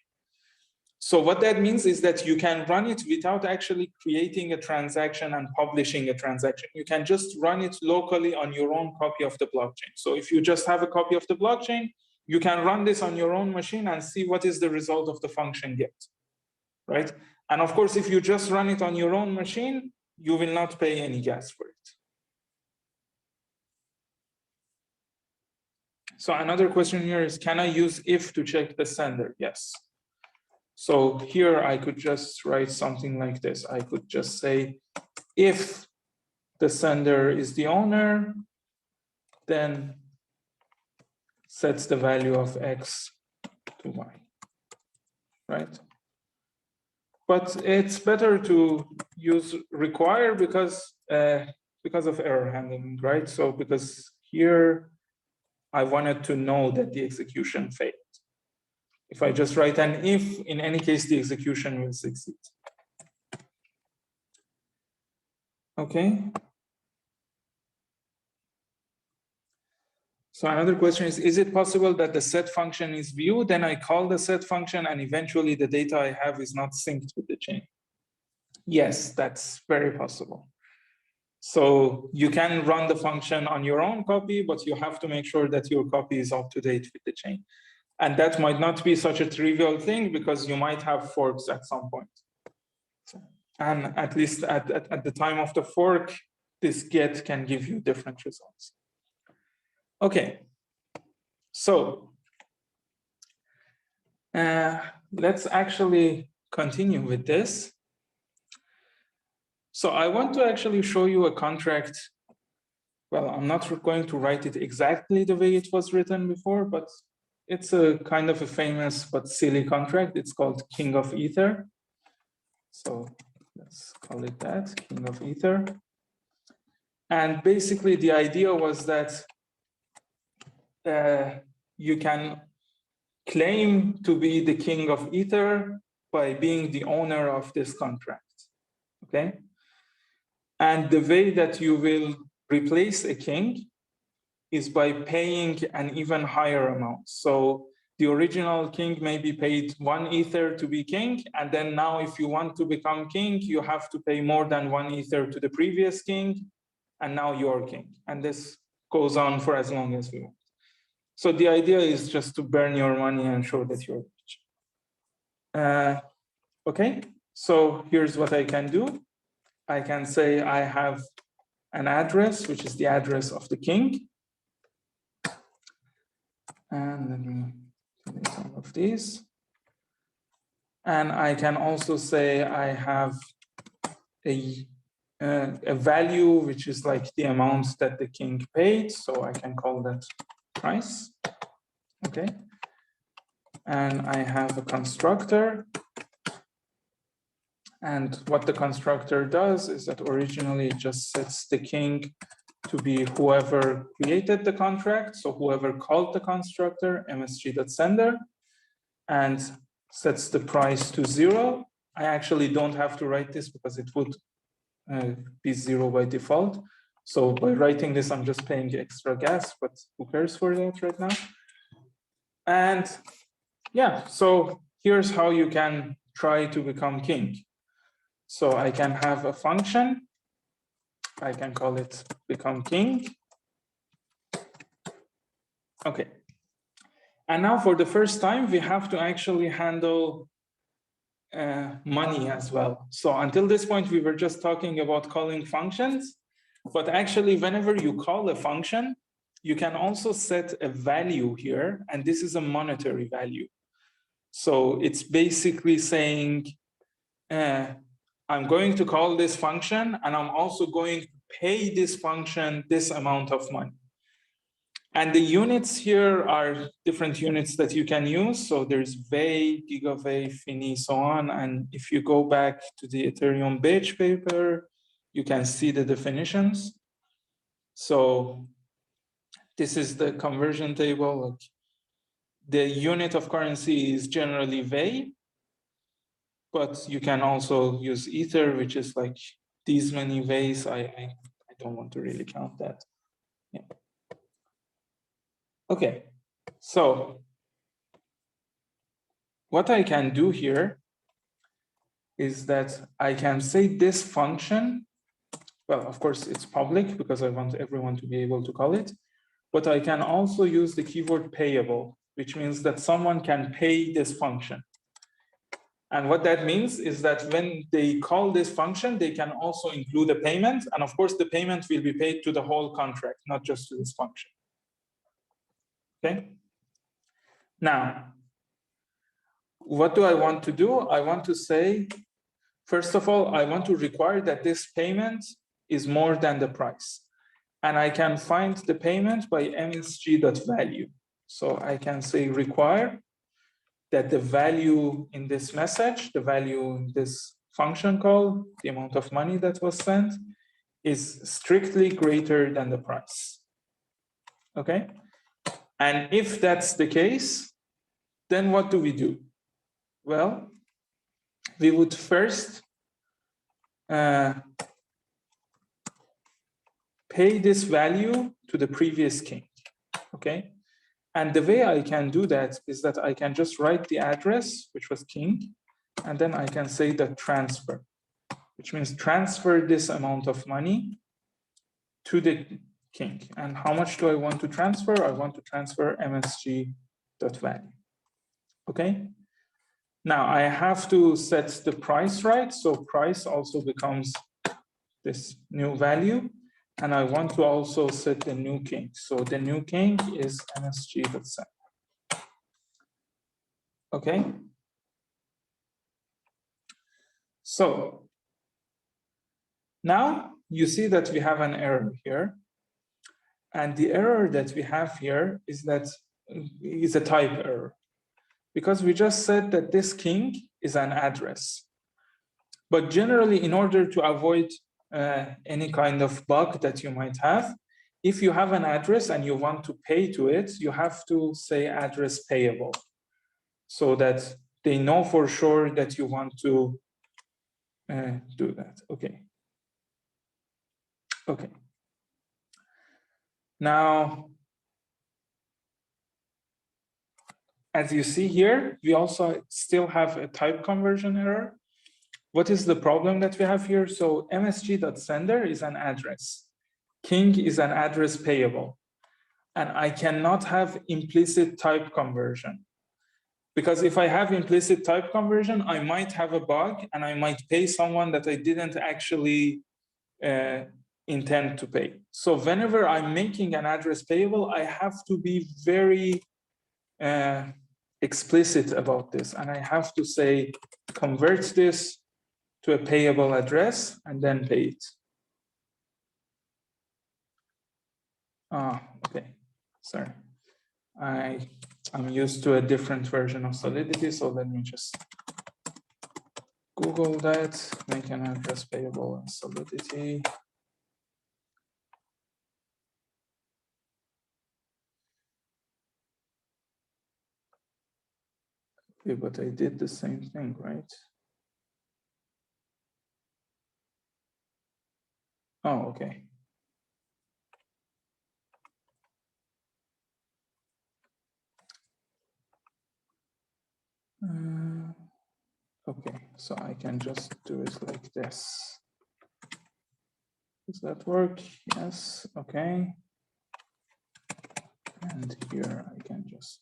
So what that means is that you can run it without actually creating a transaction and publishing a transaction. You can just run it locally on your own copy of the blockchain. So if you just have a copy of the blockchain, you can run this on your own machine and see what is the result of the function get, right? And of course, if you just run it on your own machine, you will not pay any gas for it. So another question here is, can I use if to check the sender? Yes. So here I could just write something like this. I could just say, if the sender is the owner, then sets the value of X to Y, right? But it's better to use require because of error handling, right? So because here I wanted to know that the execution failed. If I just write an if, in any case, the execution will succeed. Okay. So another question is it possible that the set function is view? Then I call the set function and eventually the data I have is not synced with the chain. Yes, that's very possible. So you can run the function on your own copy, but you have to make sure that your copy is up to date with the chain. And that might not be such a trivial thing because you might have forks at some point. And at least at the time of the fork, this get can give you different results. Okay, so let's actually continue with this. So I want to actually show you a contract. Well, I'm not going to write it exactly the way it was written before, but it's a kind of a famous but silly contract. It's called King of Ether. So let's call it that, King of Ether. And basically the idea was that you can claim to be the king of Ether by being the owner of this contract, okay? And the way that you will replace a king is by paying an even higher amount. So the original king may be paid 1 ether to be king, and then now if you want to become king, you have to pay more than 1 ether to the previous king, and now you're king. And this goes on for as long as we want. So the idea is just to burn your money and show that you're rich. Okay, so here's what I can do. I can say I have an address, which is the address of the king. And let me delete some of these. And I can also say I have a value, which is like the amount that the king paid. So I can call that price. Okay. And I have a constructor. And what the constructor does is that originally it just sets the king to be whoever created the contract. So whoever called the constructor, msg.sender, and sets the price to 0. I actually don't have to write this because it would be 0 by default. So by writing this, I'm just paying extra gas, but who cares for that right now? And yeah, so here's how you can try to become king. So I can have a function. I can call it become king. Okay. And now for the first time, we have to actually handle money as well. So until this point, we were just talking about calling functions. But actually, whenever you call a function, you can also set a value here. And this is a monetary value. So it's basically saying, I'm going to call this function, and I'm also going to pay this function this amount of money. And the units here are different units that you can use. So there's Vey, Gigavey, Fini, so on. And if you go back to the Ethereum beige paper, you can see the definitions. So this is the conversion table. Like the unit of currency is generally Vey, but you can also use Ether, which is like these many Veys. I don't want to really count that. Yeah. Okay, so what I can do here is that I can say this function, well, of course it's public because I want everyone to be able to call it, but I can also use the keyword payable, which means that someone can pay this function. And what that means is that when they call this function, they can also include a payment. And of course, the payment will be paid to the whole contract, not just to this function. Okay. Now, what do I want to do? I want to say, first of all, I want to require that this payment is more than the price. And I can find the payment by msg.value. So I can say require that the value in this message, the value in this function call, the amount of money that was sent, is strictly greater than the price. Okay? And if that's the case, then what do we do? Well, we would first pay this value to the previous king. Okay? And the way I can do that is that I can just write the address, which was king, and then I can say the transfer, which means transfer this amount of money to the king. And how much do I want to transfer? I want to transfer msg.value. Okay. Now I have to set the price right. So price also becomes this new value. And I want to also set the new king. So the new king is msg.set. Okay. So now you see that we have an error here. And the error that we have here is that is a type error, because we just said that this king is an address. But generally, in order to avoid any kind of bug that you might have, if you have an address and you want to pay to it, you have to say address payable, so that they know for sure that you want to do that. Okay. Okay. Now, as you see here, we also still have a type conversion error. What is the problem that we have here? So msg.sender is an address. King is an address payable. And I cannot have implicit type conversion. Because if I have implicit type conversion, I might have a bug and I might pay someone that I didn't actually intend to pay. So whenever I'm making an address payable, I have to be very explicit about this. And I have to say, convert this to a payable address and then pay it. Okay, sorry. I'm used to a different version of Solidity, so let me just Google that, make an address payable in Solidity. Okay, but I did the same thing, right? Oh, okay. Okay, so I can just do it like this. Does that work? Yes, okay. And here I can just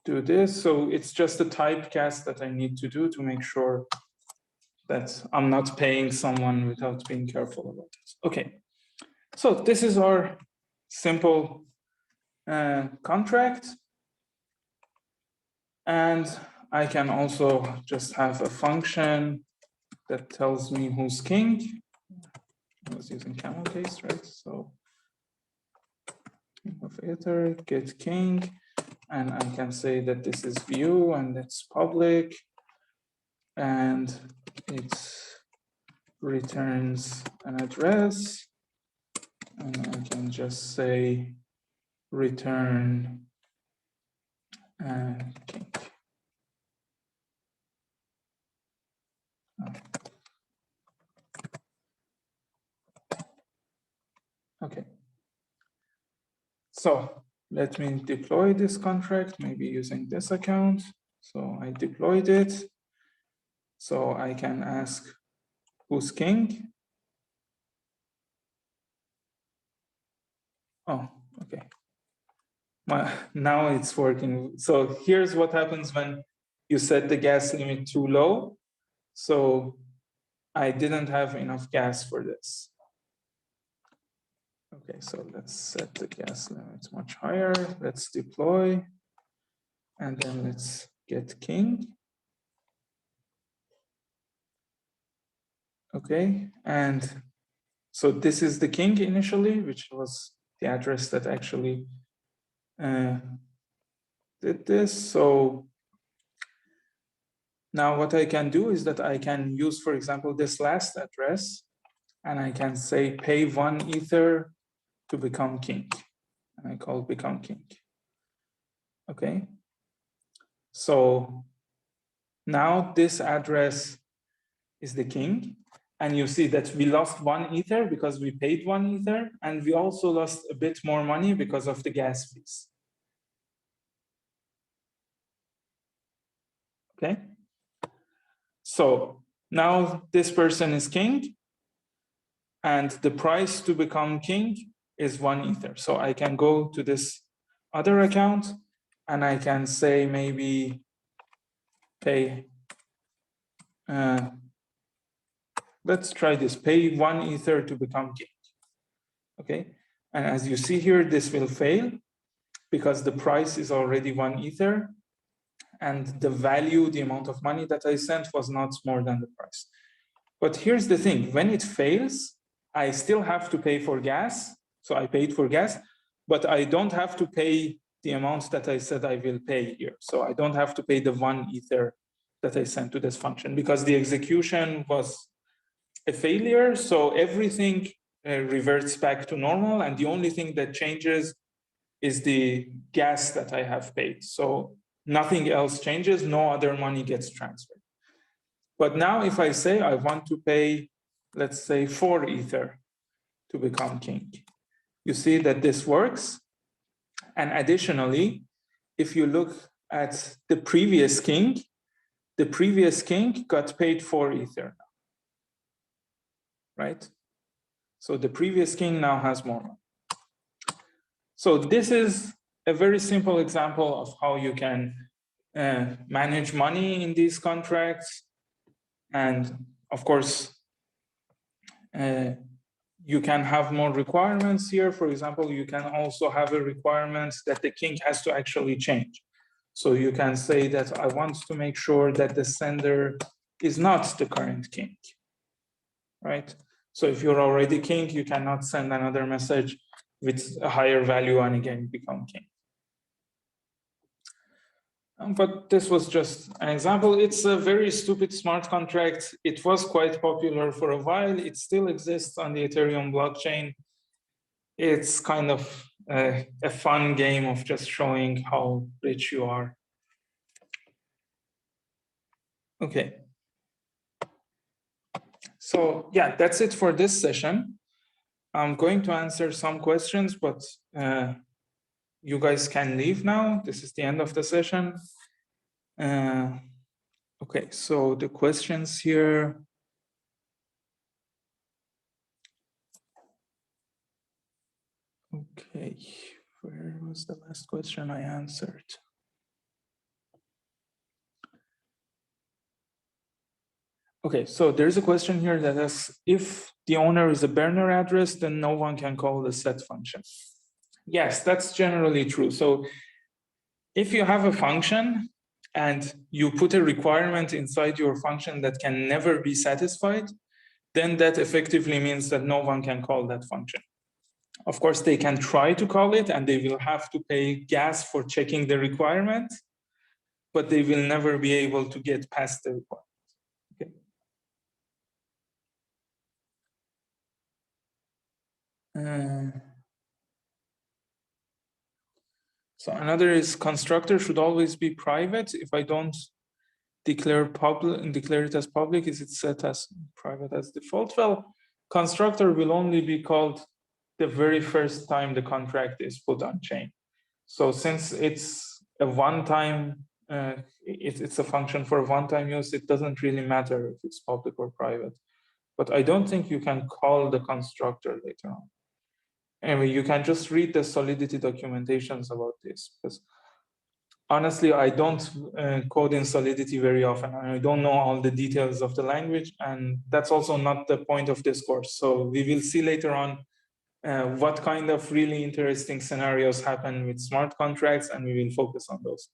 do this. So it's just a typecast that I need to do to make sure that I'm not paying someone without being careful about it. Okay, so this is our simple contract. And I can also just have a function that tells me who's king. I was using camel case, right? So king of Ether, get king. And I can say that this is view and it's public. And it returns an address. And I can just say return king. Okay. So let me deploy this contract, maybe using this account. So I deployed it. So I can ask who's king. Oh, okay. Now it's working. So here's what happens when you set the gas limit too low. So I didn't have enough gas for this. Okay, so let's set the gas limit much higher. Let's deploy. And then let's get king. Okay, and so this is the king initially, which was the address that actually did this. So now what I can do is that I can use, for example, this last address, and I can say pay 1 ether to become king. And I call become king. Okay. So now this address is the king. And you see that we lost 1 ether because we paid 1 ether. And we also lost a bit more money because of the gas fees. Okay. So now this person is king. And the price to become king is 1 ether. So I can go to this other account and I can say maybe pay, let's try this, pay 1 ether to become king. Okay. And as you see here, this will fail because the price is already 1 ether and the value, the amount of money that I sent was not more than the price. But here's the thing, when it fails, I still have to pay for gas. So I paid for gas, but I don't have to pay the amount that I said I will pay here. So I don't have to pay the 1 ether that I sent to this function because the execution was a failure. So everything reverts back to normal. And the only thing that changes is the gas that I have paid. So nothing else changes, no other money gets transferred. But now if I say I want to pay, let's say 4 ether to become king, you see that this works. And additionally, if you look at the previous king got paid 4 ether, right? So the previous king now has more money. So this is a very simple example of how you can manage money in these contracts. And of course, you can have more requirements here. For example, you can also have a requirement that the king has to actually change. So you can say that I want to make sure that the sender is not the current king, right? So if you're already king, you cannot send another message with a higher value and again become king. But this was just an example. It's a very stupid smart contract. It was quite popular for a while. It still exists on the Ethereum blockchain. It's kind of a fun game of just showing how rich you are. Okay. So yeah, that's it for this session. I'm going to answer some questions, but you guys can leave now. This is the end of the session. Okay, so the questions here. Okay, where was the last question I answered? Okay, so there's a question here that asks, if the owner is a burner address, then no one can call the set function. Yes, that's generally true. So if you have a function and you put a requirement inside your function that can never be satisfied, then that effectively means that no one can call that function. Of course, they can try to call it and they will have to pay gas for checking the requirement, but they will never be able to get past the requirement. Okay. So another is constructor should always be private. If I don't declare it as public, is it set as private as default? Well, constructor will only be called the very first time the contract is put on chain. So since it's a one-time, it's a function for one-time use, it doesn't really matter if it's public or private. But I don't think you can call the constructor later on. Anyway, you can just read the Solidity documentations about this, because honestly, I don't code in Solidity very often. I don't know all the details of the language, and that's also not the point of this course. So we will see later on what kind of really interesting scenarios happen with smart contracts, and we will focus on those.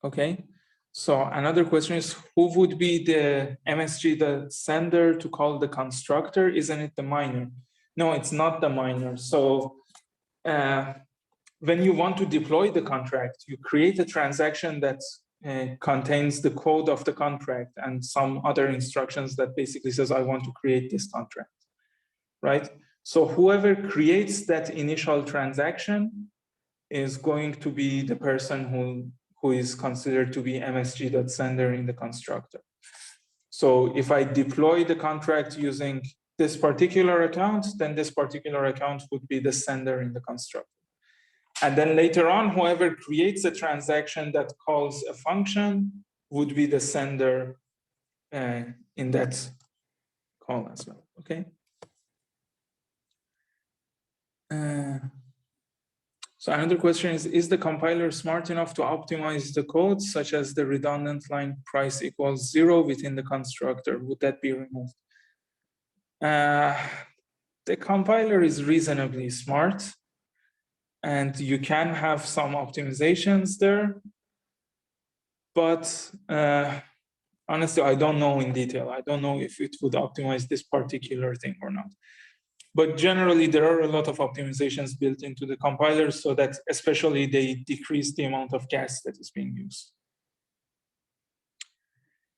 Okay, so another question is, who would be the MSG, the sender, to call the constructor? Isn't it the miner? No, it's not the miner. So when you want to deploy the contract, you create a transaction that contains the code of the contract and some other instructions that basically says, I want to create this contract, right? So whoever creates that initial transaction is going to be the person who is considered to be MSG.sender in the constructor. So if I deploy the contract using this particular account, then this particular account would be the sender in the constructor. And then later on, whoever creates a transaction that calls a function would be the sender in that call as well, okay? So another question is the compiler smart enough to optimize the code, such as the redundant line price equals 0 within the constructor? Would that be removed? The compiler is reasonably smart, and you can have some optimizations there. But honestly, I don't know in detail. I don't know if it would optimize this particular thing or not. But generally, there are a lot of optimizations built into the compiler so that especially they decrease the amount of gas that is being used.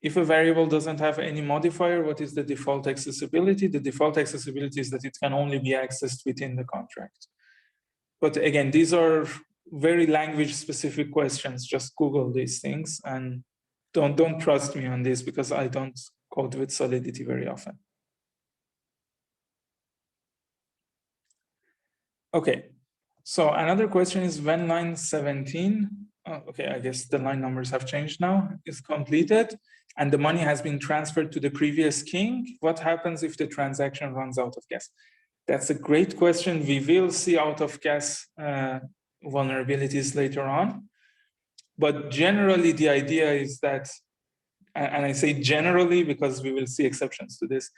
If a variable doesn't have any modifier, what is the default accessibility? The default accessibility is that it can only be accessed within the contract. But again, these are very language-specific questions. Just Google these things, and don't trust me on this because I don't code with Solidity very often. Okay, so another question is when line 17, okay, I guess the line numbers have changed now, is completed and the money has been transferred to the previous king, what happens if the transaction runs out of gas? That's a great question. We will see out of gas vulnerabilities later on. But generally, the idea is that, and I say generally because we will see exceptions to this,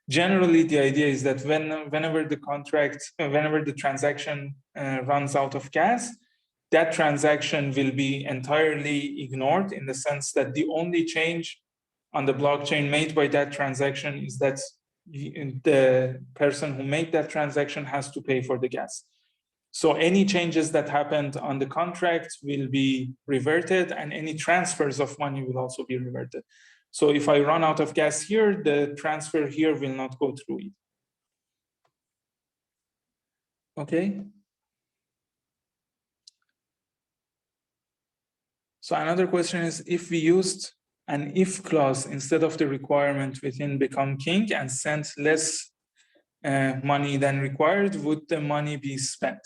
generally, the idea is that whenever the transaction runs out of gas, that transaction will be entirely ignored in the sense that the only change on the blockchain made by that transaction is that the person who made that transaction has to pay for the gas. So any changes that happened on the contract will be reverted, and any transfers of money will also be reverted. So if I run out of gas here, the transfer here will not go through it. Okay. So another question is, if we used an if clause instead of the requirement within become king and sent less money than required, would the money be spent?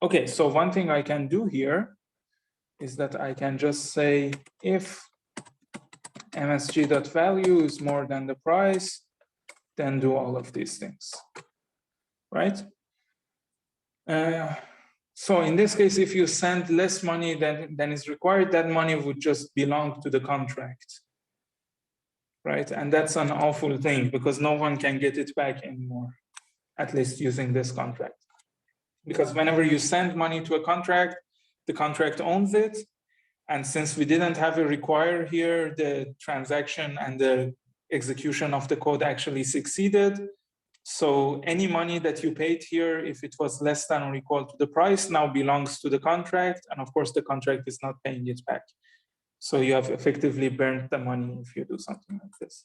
Okay, so one thing I can do here is that I can just say if MSG.value is more than the price, then do all of these things, right? So in this case, if you send less money than is required, that money would just belong to the contract, right? And that's an awful thing because no one can get it back anymore, at least using this contract. Because whenever you send money to a contract, the contract owns it. And since we didn't have a require here, the transaction and the execution of the code actually succeeded. So any money that you paid here, if it was less than or equal to the price, now belongs to the contract. And of course, the contract is not paying it back. So you have effectively burned the money if you do something like this.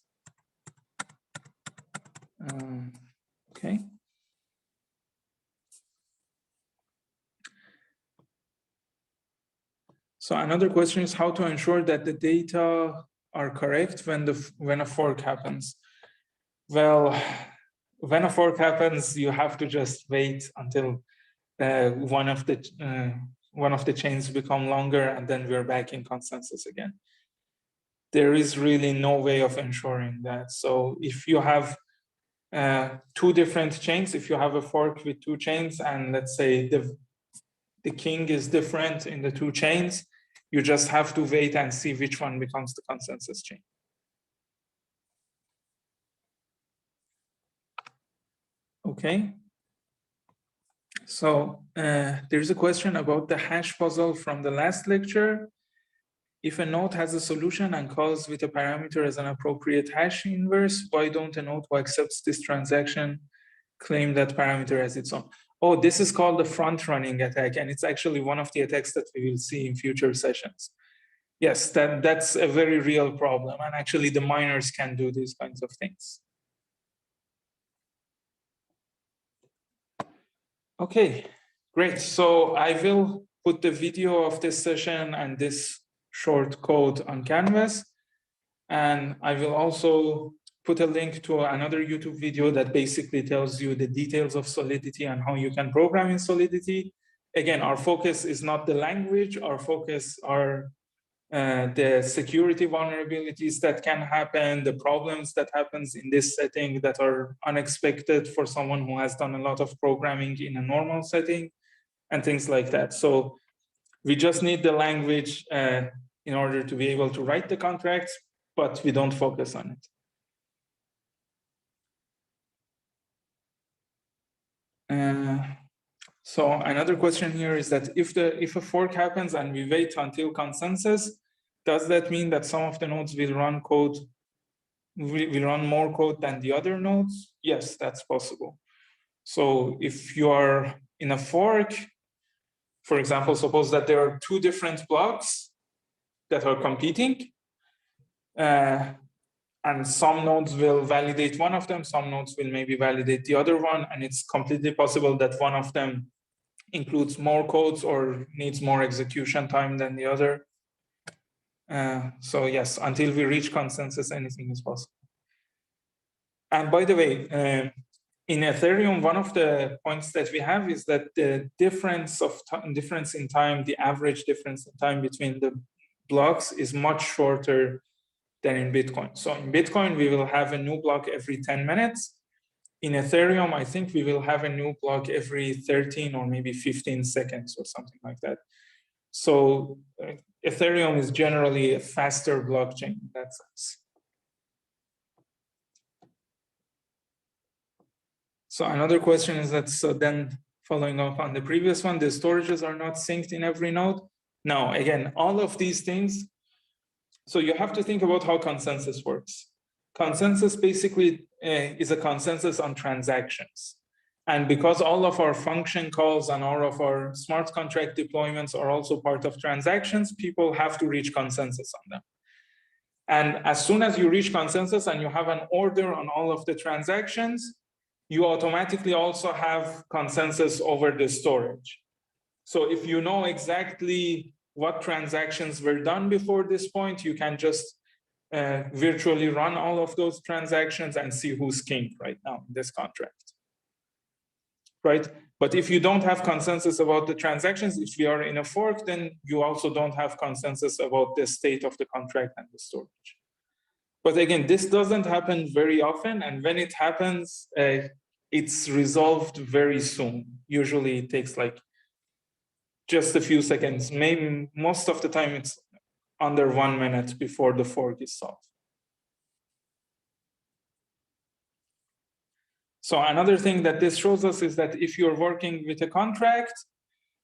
Okay. So another question is how to ensure that the data are correct when a fork happens. Well, when a fork happens, you have to just wait until one of the chains become longer, and then we're back in consensus again. There is really no way of ensuring that. So if you have two different chains, if you have a fork with two chains, and let's say the king is different in the two chains, you just have to wait and see which one becomes the consensus chain. Okay. So there's a question about the hash puzzle from the last lecture. If a node has a solution and calls with a parameter as an appropriate hash inverse, why don't a node who accepts this transaction claim that parameter as its own? Oh, this is called the front-running attack, and it's actually one of the attacks that we will see in future sessions. Yes, that's a very real problem, and actually the miners can do these kinds of things. Okay, great. So I will put the video of this session and this short code on Canvas. And I will also put a link to another YouTube video that basically tells you the details of Solidity and how you can program in Solidity. Again, our focus is not the language. Our focus are the security vulnerabilities that can happen, the problems that happens in this setting that are unexpected for someone who has done a lot of programming in a normal setting, and things like that. So we just need the language in order to be able to write the contracts, but we don't focus on it. So another question here is that if a fork happens and we wait until consensus, does that mean that some of the nodes will run code, will run more code than the other nodes? Yes, that's possible. So if you are in a fork, for example, suppose that there are two different blocks that are competing, and some nodes will validate one of them, some nodes will maybe validate the other one, and it's completely possible that one of them includes more codes or needs more execution time than the other. So yes, until we reach consensus, anything is possible. And by the way, in Ethereum, one of the points that we have is that the difference in time, the average difference in time between the blocks is much shorter than in Bitcoin. So in Bitcoin, we will have a new block every 10 minutes. In Ethereum, I think we will have a new block every 13 or maybe 15 seconds or something like that. So Ethereum is generally a faster blockchain in that sense. So another question is that, so then following up on the previous one, the storages are not synced in every node? No, again, all of these things. So you have to think about how consensus works. Consensus basically is a consensus on transactions. And because all of our function calls and all of our smart contract deployments are also part of transactions, people have to reach consensus on them. And as soon as you reach consensus and you have an order on all of the transactions, you automatically also have consensus over the storage. So if you know exactly what transactions were done before this point, you can just virtually run all of those transactions and see who's king right now in this contract, right? But if you don't have consensus about the transactions, if we are in a fork, then you also don't have consensus about the state of the contract and the storage. But again, this doesn't happen very often, and when it happens, it's resolved very soon. Usually it takes like just a few seconds. Maybe most of the time it's under 1 minute before the fork is solved. So another thing that this shows us is that if you're working with a contract,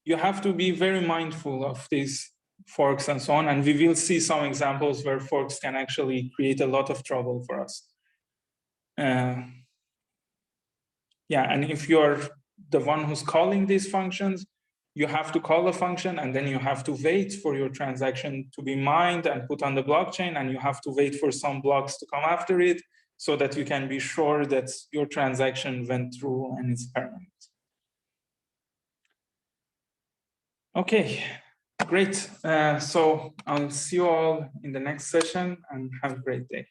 you have to be very mindful of these forks and so on. And we will see some examples where forks can actually create a lot of trouble for us. Yeah, and if you're the one who's calling these functions, you have to call a function and then you have to wait for your transaction to be mined and put on the blockchain, and you have to wait for some blocks to come after it so that you can be sure that your transaction went through and it's permanent. Okay, great. So I'll see you all in the next session and have a great day.